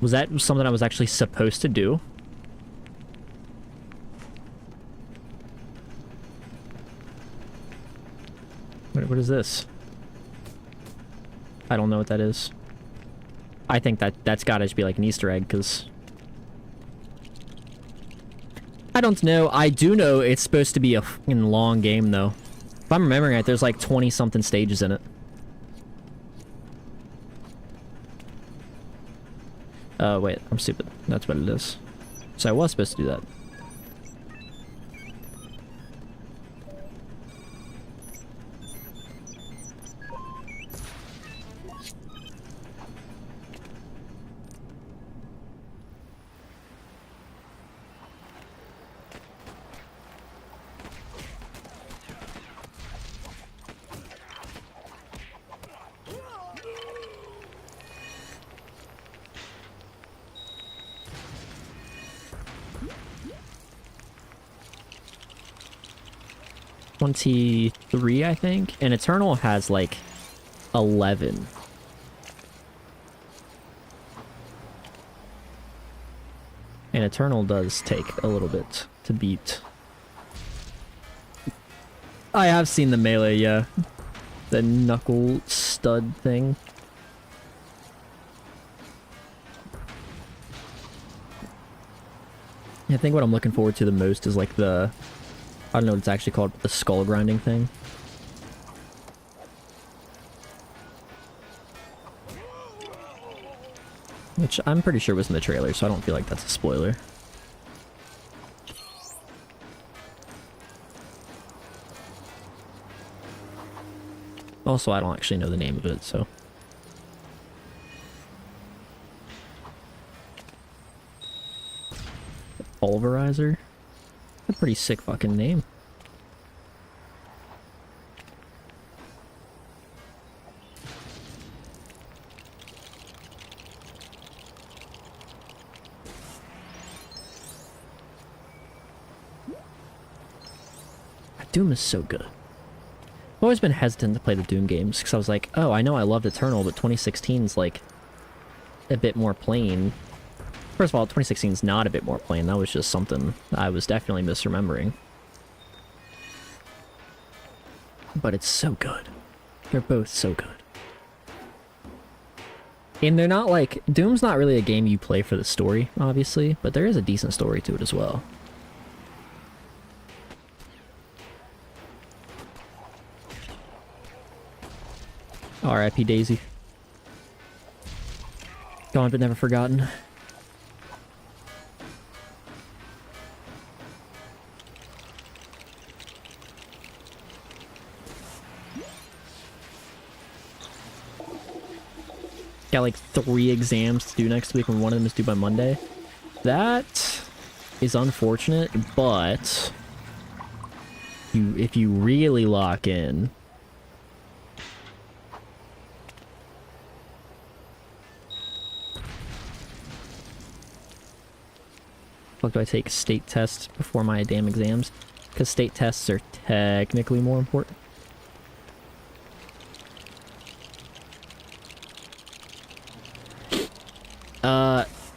Was that something I was actually supposed to do? What is this? I don't know what that is. I think that's gotta just be like an Easter egg, because... I don't know. I do know it's supposed to be a fucking long game, though. If I'm remembering right, there's like 20-something stages in it. Wait, I'm stupid. That's what it is. So I was supposed to do that. 23, I think, and Eternal has like 11. And Eternal does take a little bit to beat. I have seen the melee, yeah. The knuckle stud thing. I think what I'm looking forward to the most is like the, I don't know what it's actually called, but the skull grinding thing. Which I'm pretty sure was in the trailer, so I don't feel like that's a spoiler. Also, I don't actually know the name of it, so... Pulverizer? A pretty sick fucking name. Doom is so good. I've always been hesitant to play the Doom games because I was like, oh, I know I loved Eternal, but 2016's like a bit more plain. First of all, 2016's not a bit more plain. That was just something I was definitely misremembering. But it's so good. They're both so good. And they're not like... Doom's not really a game you play for the story, obviously, but there is a decent story to it as well. R.I.P. Daisy. Gone but never forgotten. Got like 3 exams to do next week and one of them is due by Monday. That is unfortunate, but if you really lock in, do I take state tests before my damn exams? Because state tests are technically more important.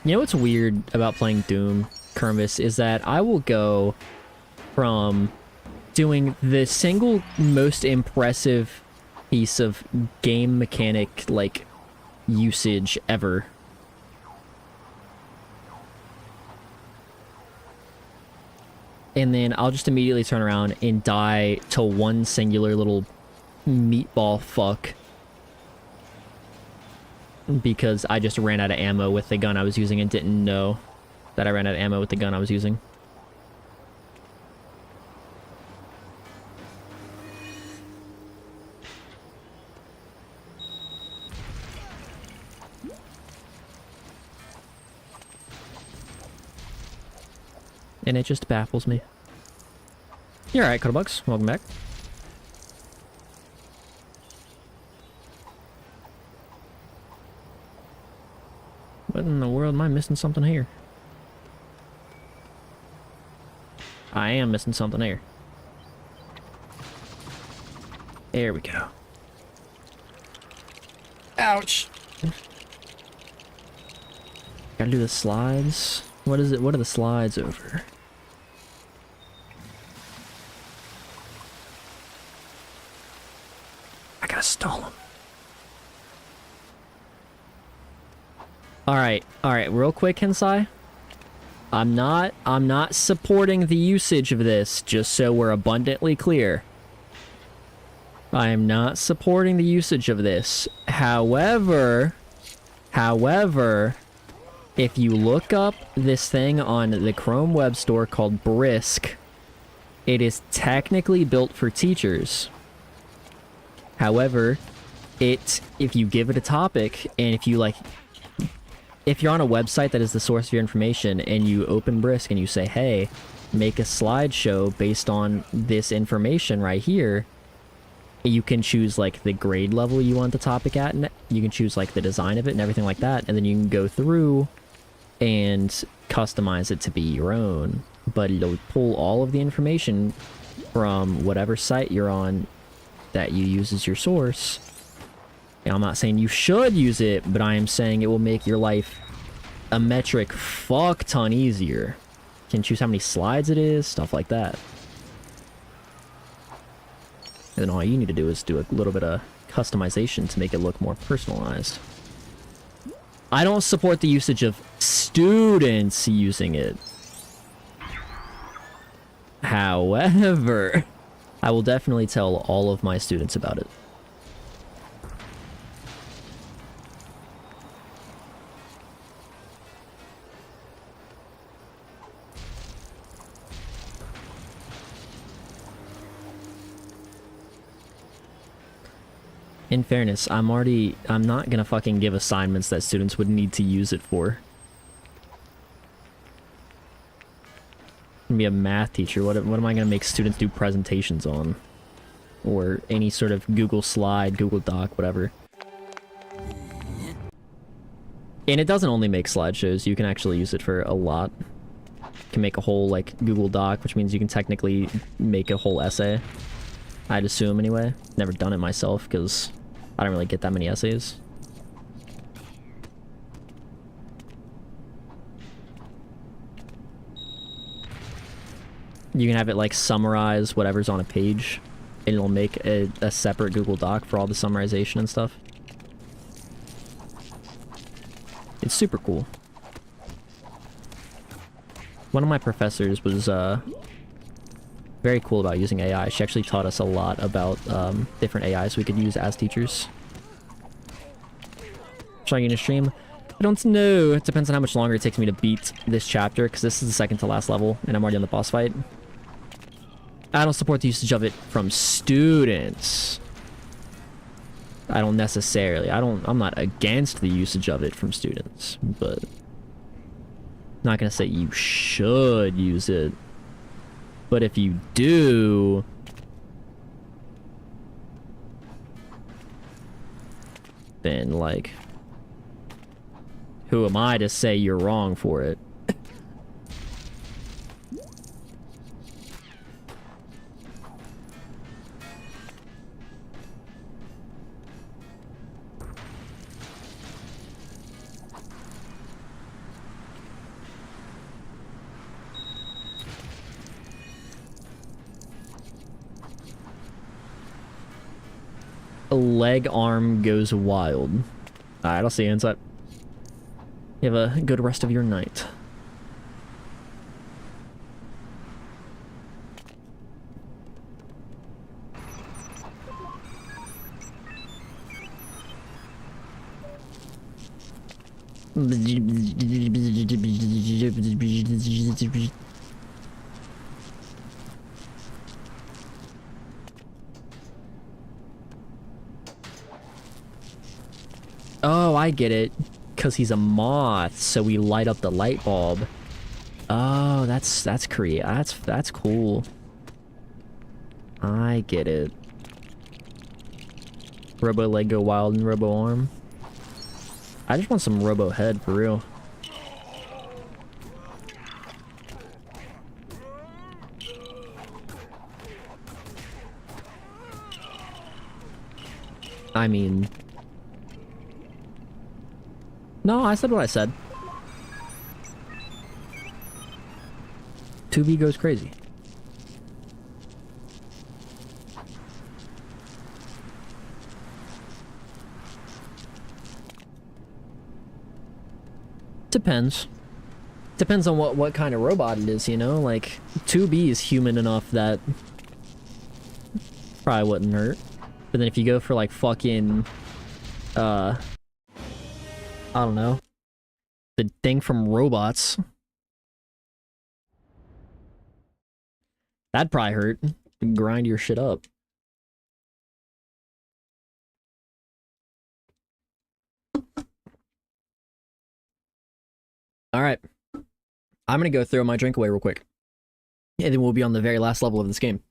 You know what's weird about playing Doom, Kermis, is that I will go from doing the single most impressive piece of game mechanic, like, usage ever. And then I'll just immediately turn around and die to one singular little meatball fuck. Because I just ran out of ammo with the gun I was using and didn't know that I ran out of ammo with the gun I was using. And it just baffles me. You're alright, Cuddlebugs. Welcome back. What in the world am I missing something here? I am missing something here. There we go. Ouch! Gotta do the slides. What is it? What are the slides over? I gotta stall them. Alright, real quick, Hensai. I'm not supporting the usage of this, just so we're abundantly clear. I am not supporting the usage of this. However, if you look up this thing on the Chrome web store called Brisk, it is technically built for teachers. However, if you give it a topic, and if you're on a website that is the source of your information, and you open Brisk and you say, hey, make a slideshow based on this information right here, you can choose like the grade level you want the topic at, and you can choose like the design of it and everything like that, and then you can go through and customize it to be your own. But it'll pull all of the information from whatever site you're on that you use as your source. And I'm not saying you should use it, but I am saying it will make your life a metric fuck ton easier. You can choose how many slides it is, stuff like that. And then all you need to do is do a little bit of customization to make it look more personalized. I don't support the usage of students using it. However, I will definitely tell all of my students about it. In fairness, I'm not gonna fucking give assignments that students would need to use it for. I'm gonna be a math teacher. What am I gonna make students do presentations on? Or any sort of Google slide, Google Doc, whatever. And it doesn't only make slideshows, you can actually use it for a lot. You can make a whole, like, Google Doc, which means you can technically make a whole essay. I'd assume, anyway. Never done it myself, because I don't really get that many essays. You can have it, like, summarize whatever's on a page, and it'll make a separate Google Doc for all the summarization and stuff. It's super cool. One of my professors was, very cool about using AI. She actually taught us a lot about different AIs we could use as teachers. Trying to stream? I don't know. It depends on how much longer it takes me to beat this chapter, because this is the second to last level, and I'm already on the boss fight. I don't support the usage of it from students. I don't necessarily. I'm not against the usage of it from students, but I'm not gonna say you should use it. But if you do, then, like, who am I to say you're wrong for it? A leg arm goes wild. Alright, I'll see you inside. You have a good rest of your night. Oh, I get it. Because he's a moth, so we light up the light bulb. Oh, that's cool. I get it. Robo leg go wild and robo arm. I just want some robo head for real. I mean, no, I said what I said. 2B goes crazy. Depends. Depends on what kind of robot it is, you know? Like, 2B is human enough that probably wouldn't hurt. But then if you go for, like, fucking, I don't know, the thing from Robots, that'd probably hurt. Grind your shit up. Alright. I'm gonna go throw my drink away real quick. And then we'll be on the very last level of this game.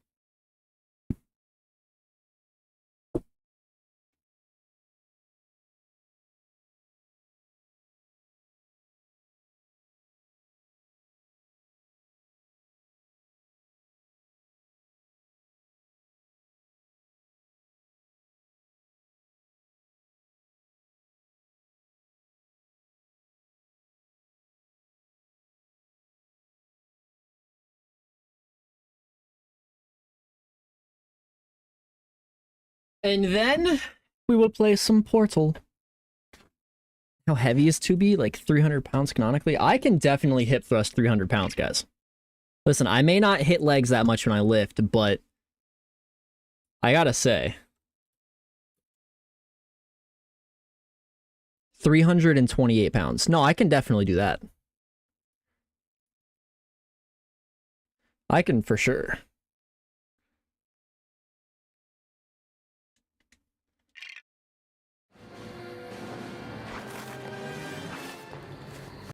And then we will play some Portal. How heavy is 2B? Like 300 pounds canonically? I can definitely hip thrust 300 pounds, guys. Listen, I may not hit legs that much when I lift, but I gotta say, 328 pounds. No, I can definitely do that. I can for sure.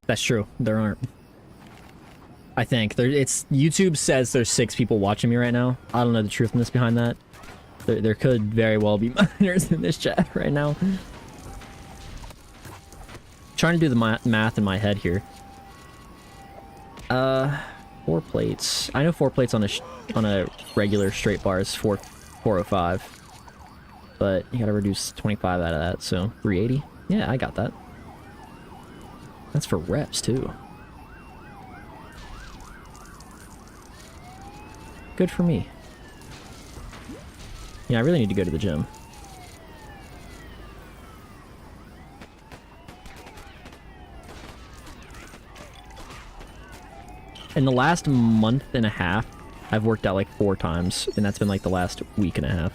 That's true. There aren't. I think it's YouTube says there's 6 people watching me right now. I don't know the truthfulness behind that. There could very well be minors in this chat right now. Trying to do the math in my head here. 4 plates. I know 4 plates on a regular straight bar is 405. But you gotta reduce 25 out of that, so 380. Yeah, I got that. That's for reps too. Good for me. Yeah, I really need to go to the gym. In the last month and a half, I've worked out like 4 times, and that's been like the last week and a half.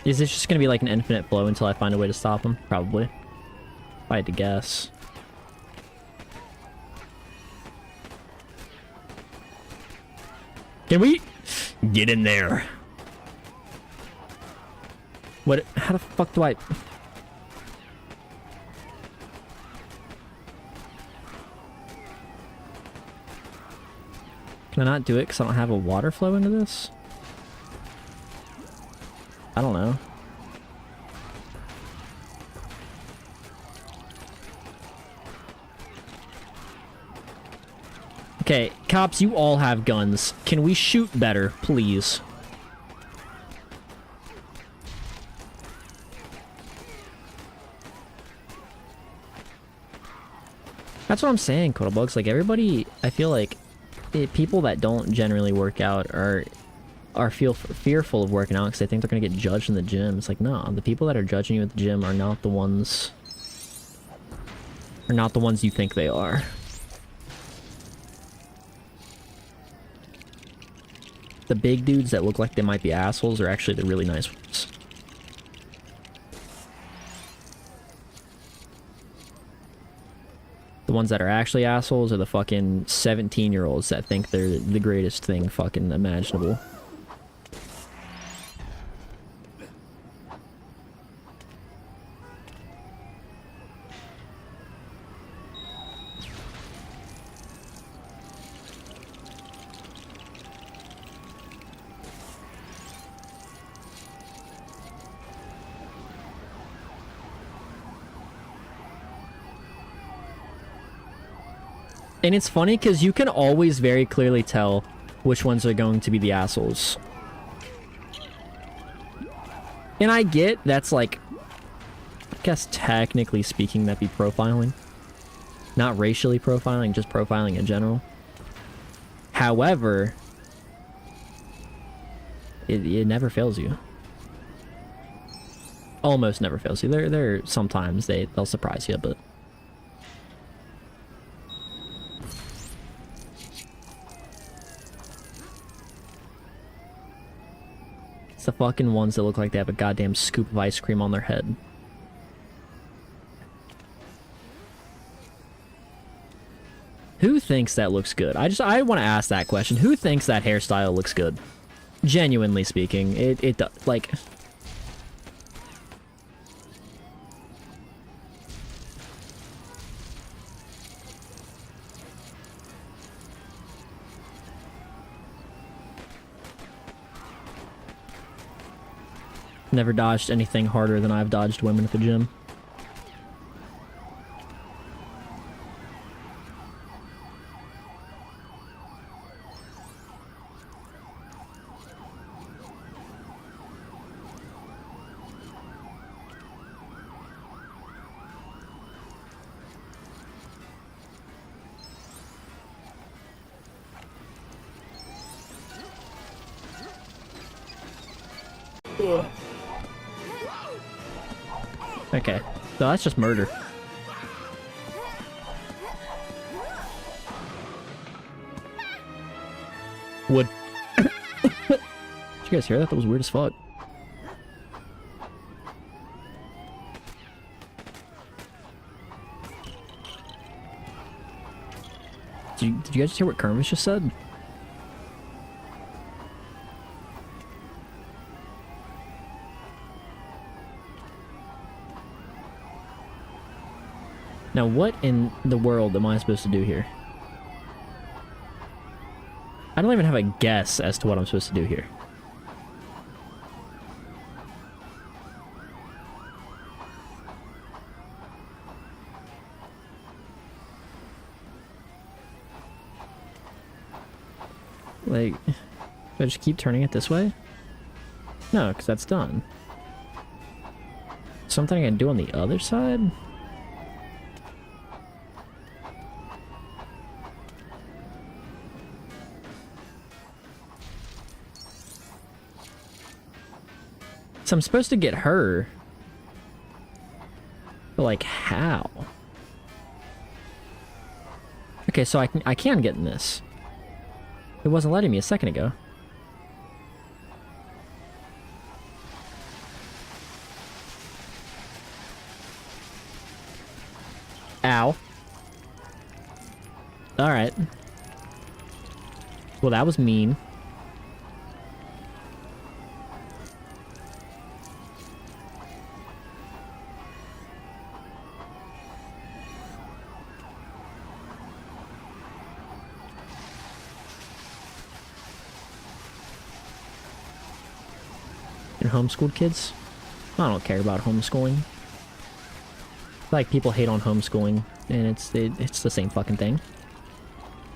Is this just gonna be like an infinite flow until I find a way to stop him? Probably. If I had to guess. Can we get in there? What? How the fuck do I? Can I not do it because I don't have a water flow into this? I don't know. Okay, cops, you all have guns. Can we shoot better, please? That's what I'm saying, Codabugs. Like, everybody, I feel like people that don't generally work out are fearful of working out because they think they're gonna get judged in the gym. It's like, no, the people that are judging you at the gym are not the ones you think they are. The big dudes that look like they might be assholes are actually the really nice ones. The ones that are actually assholes are the fucking 17-year-olds that think they're the greatest thing fucking imaginable. And it's funny because you can always very clearly tell which ones are going to be the assholes. And I get that's like, I guess technically speaking, that'd be profiling. Not racially profiling, just profiling in general. However, it never fails you. Almost never fails you. There sometimes they'll surprise you, but the fucking ones that look like they have a goddamn scoop of ice cream on their head. Who thinks that looks good? I want to ask that question. Who thinks that hairstyle looks good? Genuinely speaking, it like, never dodged anything harder than I've dodged women at the gym. Okay, so that's just murder. Wood. Did you guys hear that? That was weird as fuck. Did you guys hear what Kermis just said? Now, what in the world am I supposed to do here? I don't even have a guess as to what I'm supposed to do here. Like, do I just keep turning it this way? No, because that's done. Something I can do on the other side? So I'm supposed to get her. But like, how? Okay, so I can get in this. It wasn't letting me a second ago. Ow. Alright. Well, that was mean. Homeschooled kids? I don't care about homeschooling. Like, people hate on homeschooling, and it's the same fucking thing.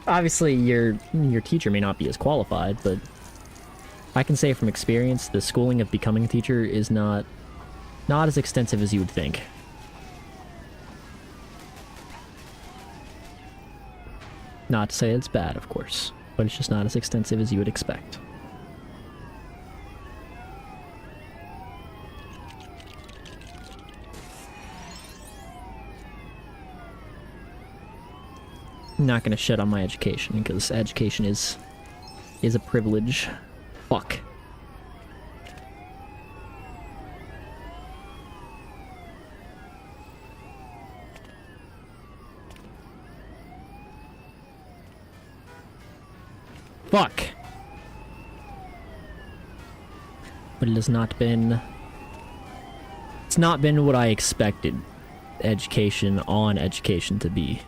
Obviously, your teacher may not be as qualified, but I can say from experience, the schooling of becoming a teacher is not as extensive as you would think. Not to say it's bad, of course, but it's just not as extensive as you would expect. I'm not gonna shit on my education, because education is a privilege. Fuck. Fuck. But it has not been... It's not been what I expected education on education to be.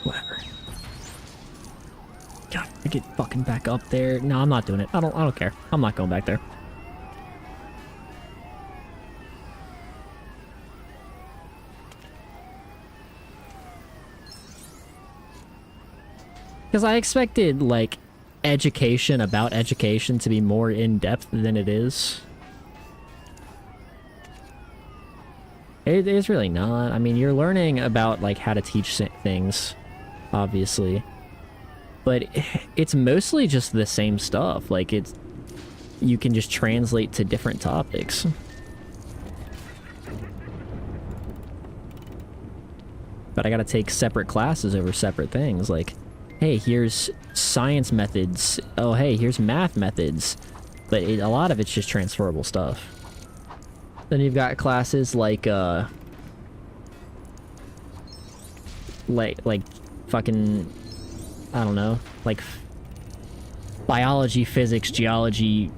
Whatever. God, I get fucking back up there. No, I'm not doing it. I don't care. I'm not going back there. Because I expected, like, education about education to be more in-depth than it is. It is really not. I mean, you're learning about, like, how to teach things, obviously. But it's mostly just the same stuff. Like, you can just translate to different topics. But I gotta take separate classes over separate things, like... Hey, here's science methods. Oh, hey, here's math methods. But a lot of it's just transferable stuff. Then you've got classes like fucking, I don't know, like biology, physics, geology,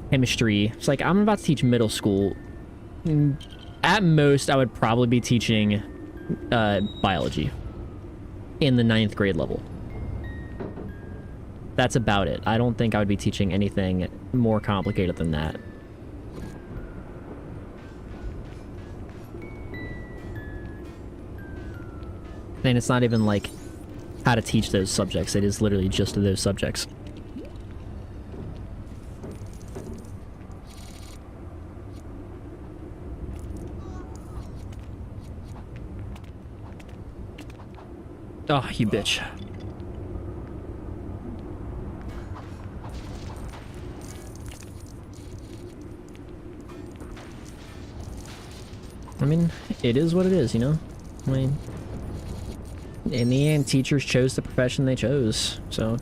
chemistry. It's like, I'm about to teach middle school. At most, I would probably be teaching biology in the 9th grade level. That's about it. I don't think I would be teaching anything more complicated than that. And it's not even like how to teach those subjects. It is literally just those subjects. Oh, you bitch. I mean, it is what it is, you know? I mean, in the end, teachers chose the profession they chose, so...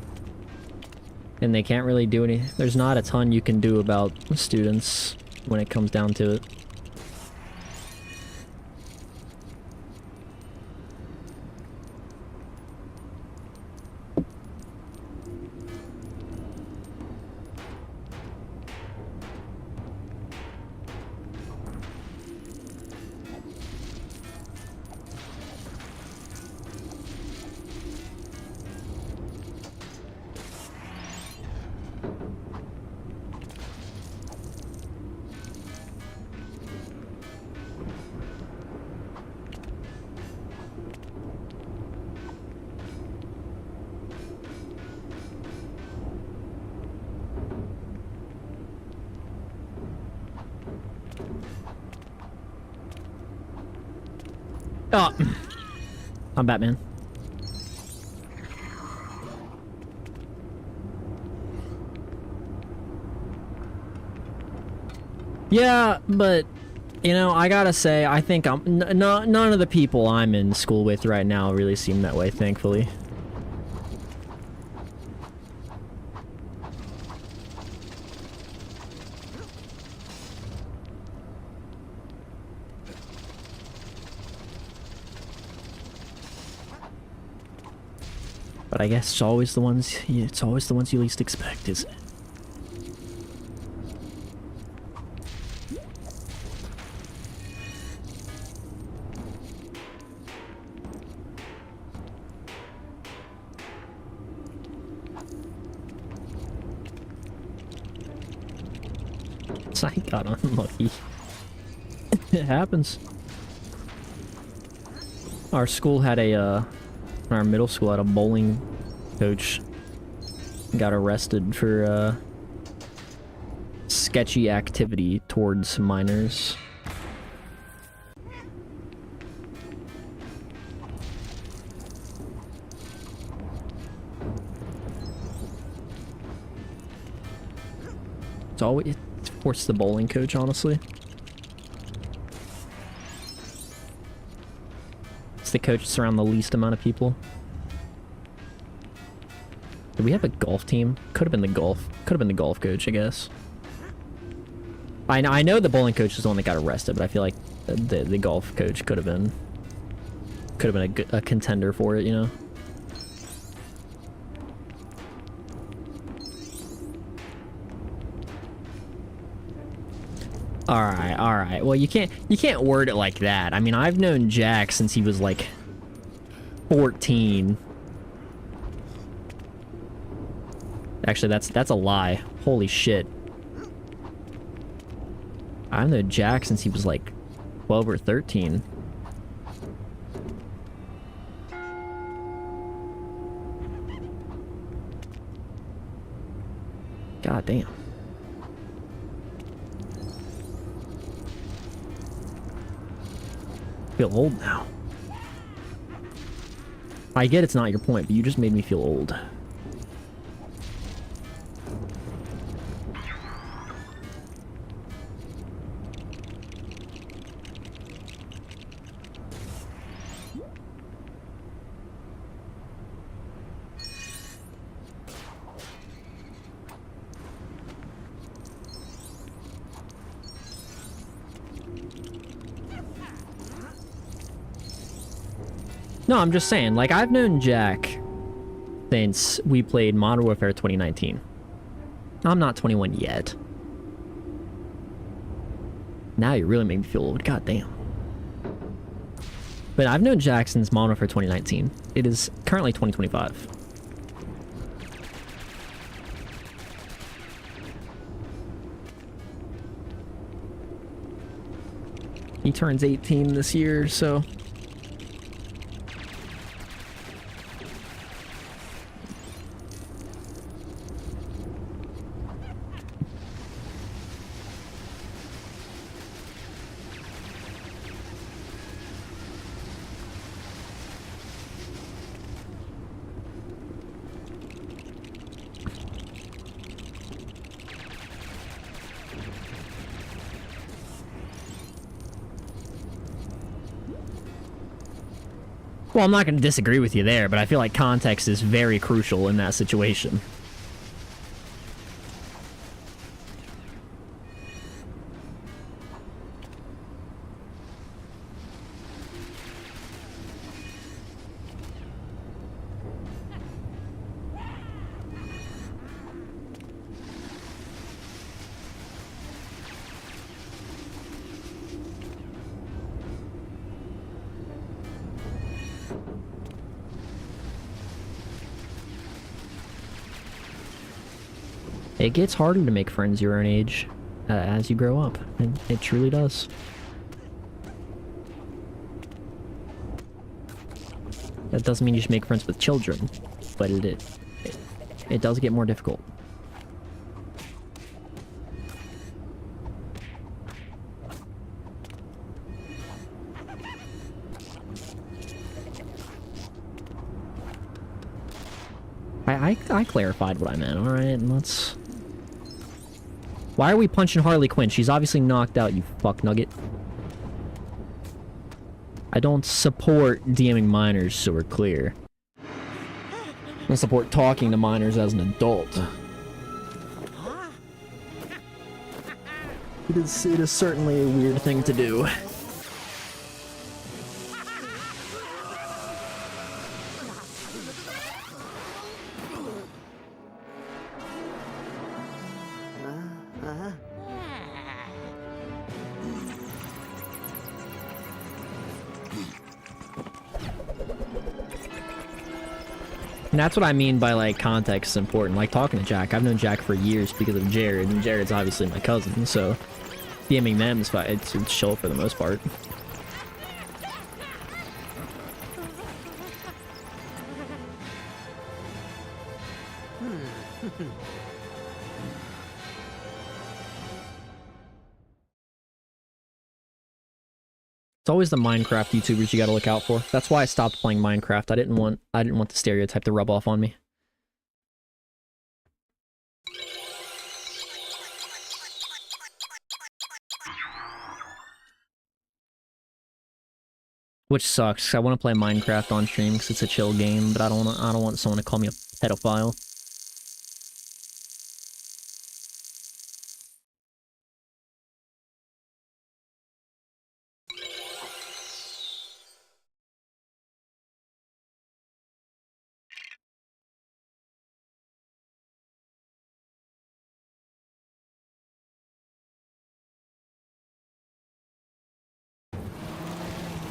And they can't really do any... There's not a ton you can do about students when it comes down to it. Oh, I'm Batman. Yeah, but you know, I gotta say, I think none of the people I'm in school with right now really seem that way, thankfully. But I guess it's always the ones you least expect, isn't it? I got unlucky. It happens. Our school had our middle school had a bowling coach. Got arrested for, sketchy activity towards minors. It's always... Of course, the bowling coach, honestly. It's the coach that's around the least amount of people. Did we have a golf team? Could have been the golf. Could have been the golf coach, I guess. I know the bowling coach is the one that got arrested, but I feel like the golf coach could have been a contender for it, you know. All right. Well, you can't word it like that. I mean, I've known Jack since he was like 14. Actually, that's a lie. Holy shit. I've known Jack since he was like 12 or 13. God damn. Feel old now. I get it's not your point, but you just made me feel old. No, I'm just saying, like, I've known Jack since we played Modern Warfare 2019. I'm not 21 yet. Now you really make me feel old. God damn. But I've known Jack since Modern Warfare 2019. It is currently 2025. He turns 18 this year, so... Well, I'm not going to disagree with you there, but I feel like context is very crucial in that situation. It gets harder to make friends your own age as you grow up. It truly does. That doesn't mean you should make friends with children, but it does get more difficult. I clarified what I meant, alright? Let's... Why are we punching Harley Quinn? She's obviously knocked out, you fuck nugget. I don't support DMing minors, so we're clear. I support talking to minors as an adult. It is certainly a weird thing to do. And that's what I mean by, like, context is important. Like, talking to Jack. I've known Jack for years because of Jared, and Jared's obviously my cousin, so DMing them is fine. It's chill for the most part. It's always the Minecraft YouTubers you gotta look out for. That's why I stopped playing Minecraft. I didn't want the stereotype to rub off on me. Which sucks. I want to play Minecraft on stream because it's a chill game, but I don't want someone to call me a pedophile.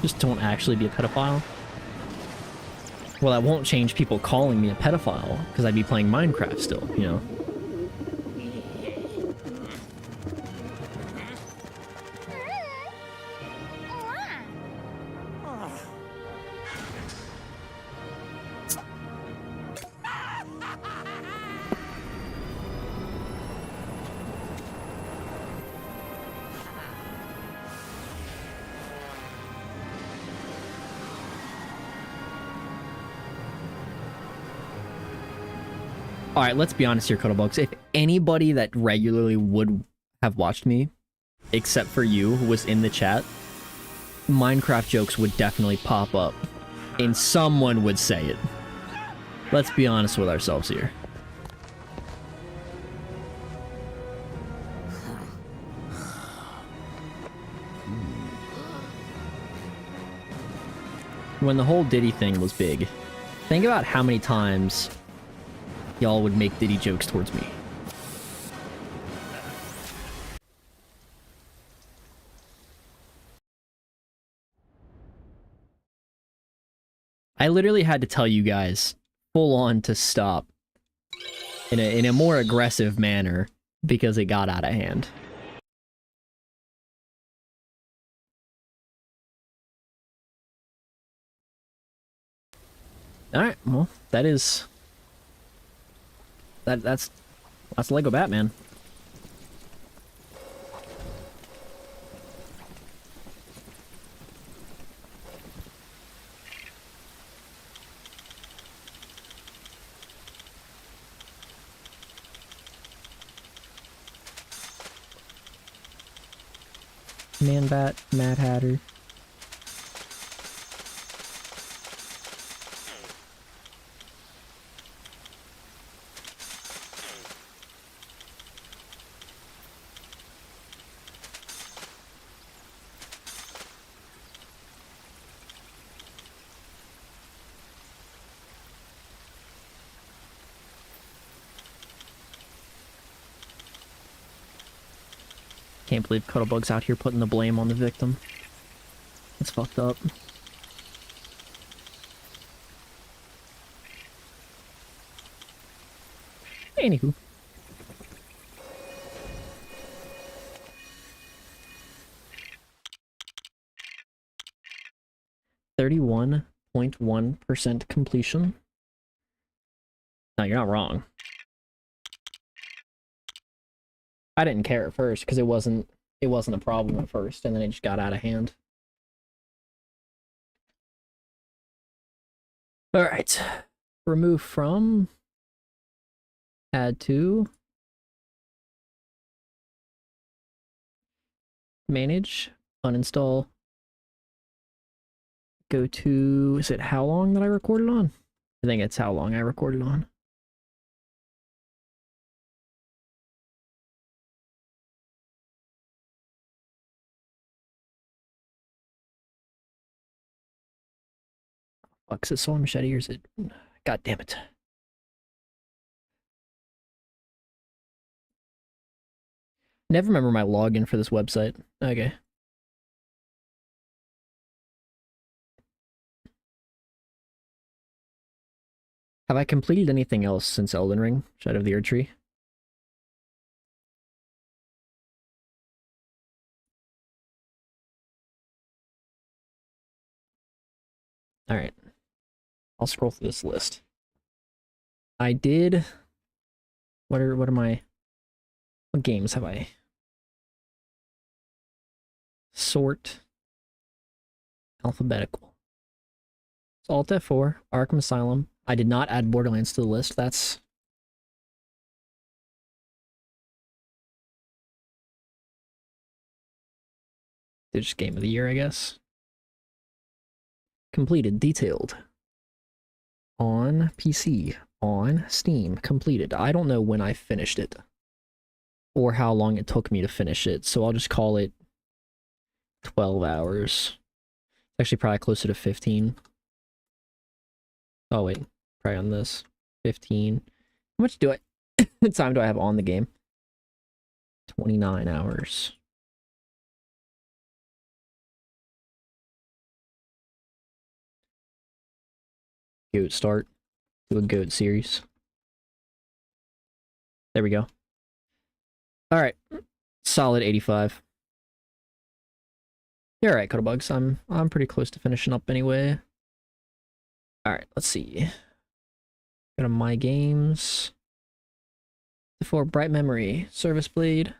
Just don't actually be a pedophile. Well, that won't change people calling me a pedophile, because I'd be playing Minecraft still, you know? Alright, let's be honest here, Cuddlebugs. If anybody that regularly would have watched me, except for you, was in the chat, Minecraft jokes would definitely pop up. And someone would say it. Let's be honest with ourselves here. When the whole Diddy thing was big, think about how many times y'all would make Diddy jokes towards me. I literally had to tell you guys full on to stop in a more aggressive manner because it got out of hand. Alright, well, that's Lego Batman. Man Bat, Mad Hatter. Can't believe Cuddlebug's out here putting the blame on the victim. It's fucked up. Anywho. .1% completion. No, you're not wrong. I didn't care at first because it wasn't a problem at first, and then it just got out of hand. All right. Remove from, add to, manage, uninstall, go to, is it how long that I recorded on? I think it's how long I recorded on. Fuck, is it Soul Machete or is it? God damn it. Never remember my login for this website. Okay. Have I completed anything else since Elden Ring? Shadow of the Erdtree? Alright. I'll scroll through this list. I did... What games have I? Sort. Alphabetical. So Alt F4, Arkham Asylum. I did not add Borderlands to the list. That's... just Game of the Year, I guess. Completed. Detailed. On PC. On Steam. Completed. I don't know when I finished it. Or how long it took me to finish it, so I'll just call it 12 hours. Actually, probably closer to 15. Oh, wait. Probably on this. 15. How much time do I have on the game? 29 hours. Goat start. Do a goat series. There we go. Alright. Solid 85. You're alright, Cuddlebugs. I'm pretty close to finishing up anyway. Alright, let's see. Go to My Games. For Bright Memory, Service Blade,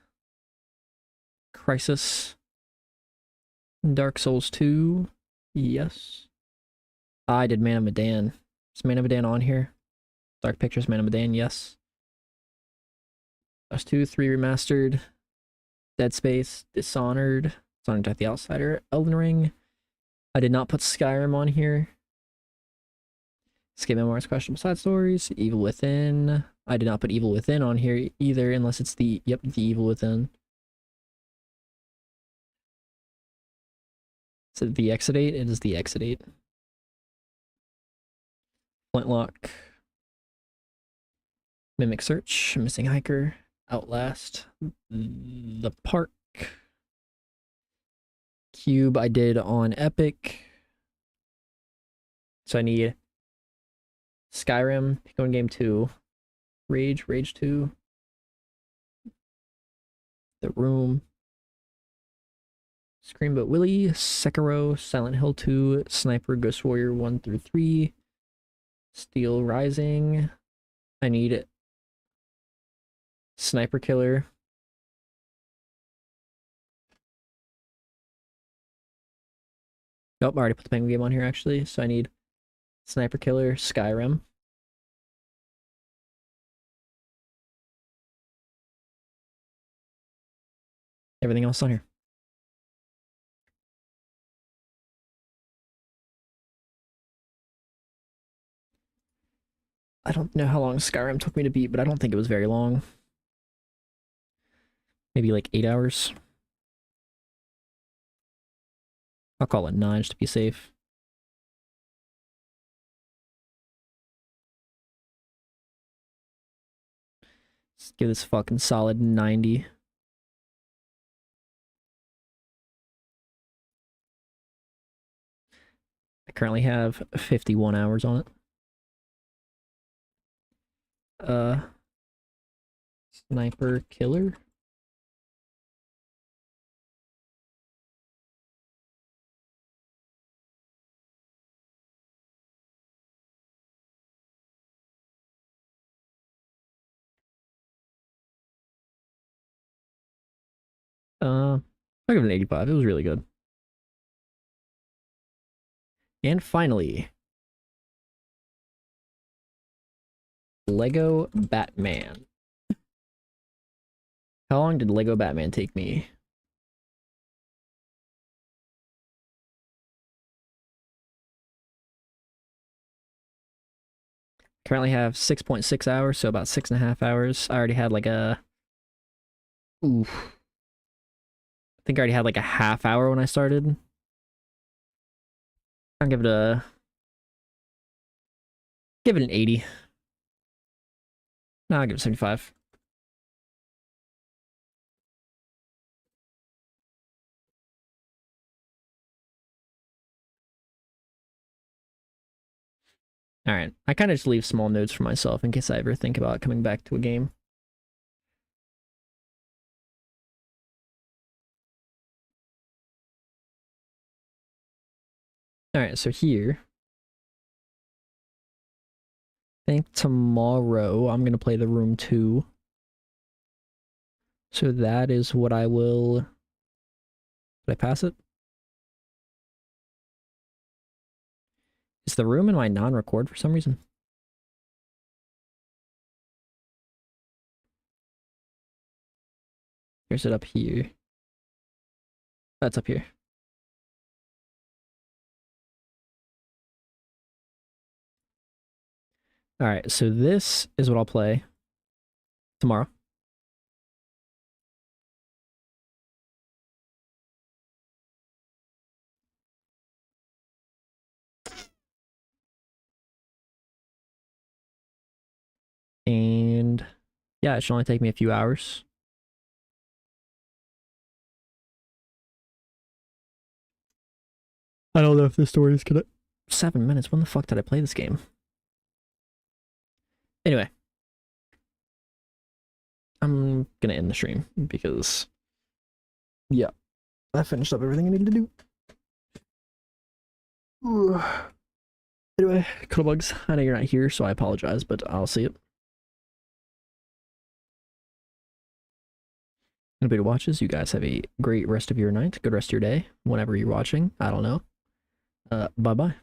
Crisis, Dark Souls 2, yes. I did Man of Medan. Is Man of Medan on here? Dark Pictures, Man of Medan, yes. Us 2, 3 Remastered, Dead Space, Dishonored, Dishonored the Outsider, Elden Ring. I did not put Skyrim on here. Escape Memoirs, Questionable Side Stories, Evil Within. I did not put Evil Within on here either, unless it's the Evil Within. Is it the Exodate? It is the Exodate. Flintlock. Mimic Search, Missing Hiker, Outlast, The Park. Cube I did on Epic. So I need Skyrim, Penguin Game 2, Rage 2, The Room, Screamboat Willie, Sekiro, Silent Hill 2, Sniper Ghost Warrior 1 through 3, Steel Rising. I need Sniper Killer. Nope, I already put the Penguin Game on here actually, so I need Sniper Killer, Skyrim. Everything else on here. I don't know how long Skyrim took me to beat, but I don't think it was very long. Maybe like 8 hours. I'll call it 9 just to be safe. Let's give this fucking solid 90. currently have 51 hours on it. Sniper killer. I'll give it an 85. It was really good. And finally, Lego Batman. How long did Lego Batman take me? Currently have 6.6 hours, so about 6.5 hours. I already had like a... Oof. I think I already had like a half hour when I started. I'll give it a... Give it an 80. No, I'll give it 75. Alright, I kind of just leave small notes for myself in case I ever think about coming back to a game. Alright, so here... I think tomorrow I'm going to play the Room 2. So that is what I will... Did I pass it? Is the room in my non-record for some reason? Or is it up here? That's up here. Alright, so this is what I'll play tomorrow. And yeah, it should only take me a few hours. I don't know if this story is gonna... 7 minutes? When the fuck did I play this game? Anyway. I'm gonna end the stream because... Yeah. I finished up everything I needed to do. Anyway, Cuddlebugs, I know you're not here, so I apologize, but I'll see you. Anybody who watches, you guys have a great rest of your night, good rest of your day, whenever you're watching. I don't know. Bye-bye.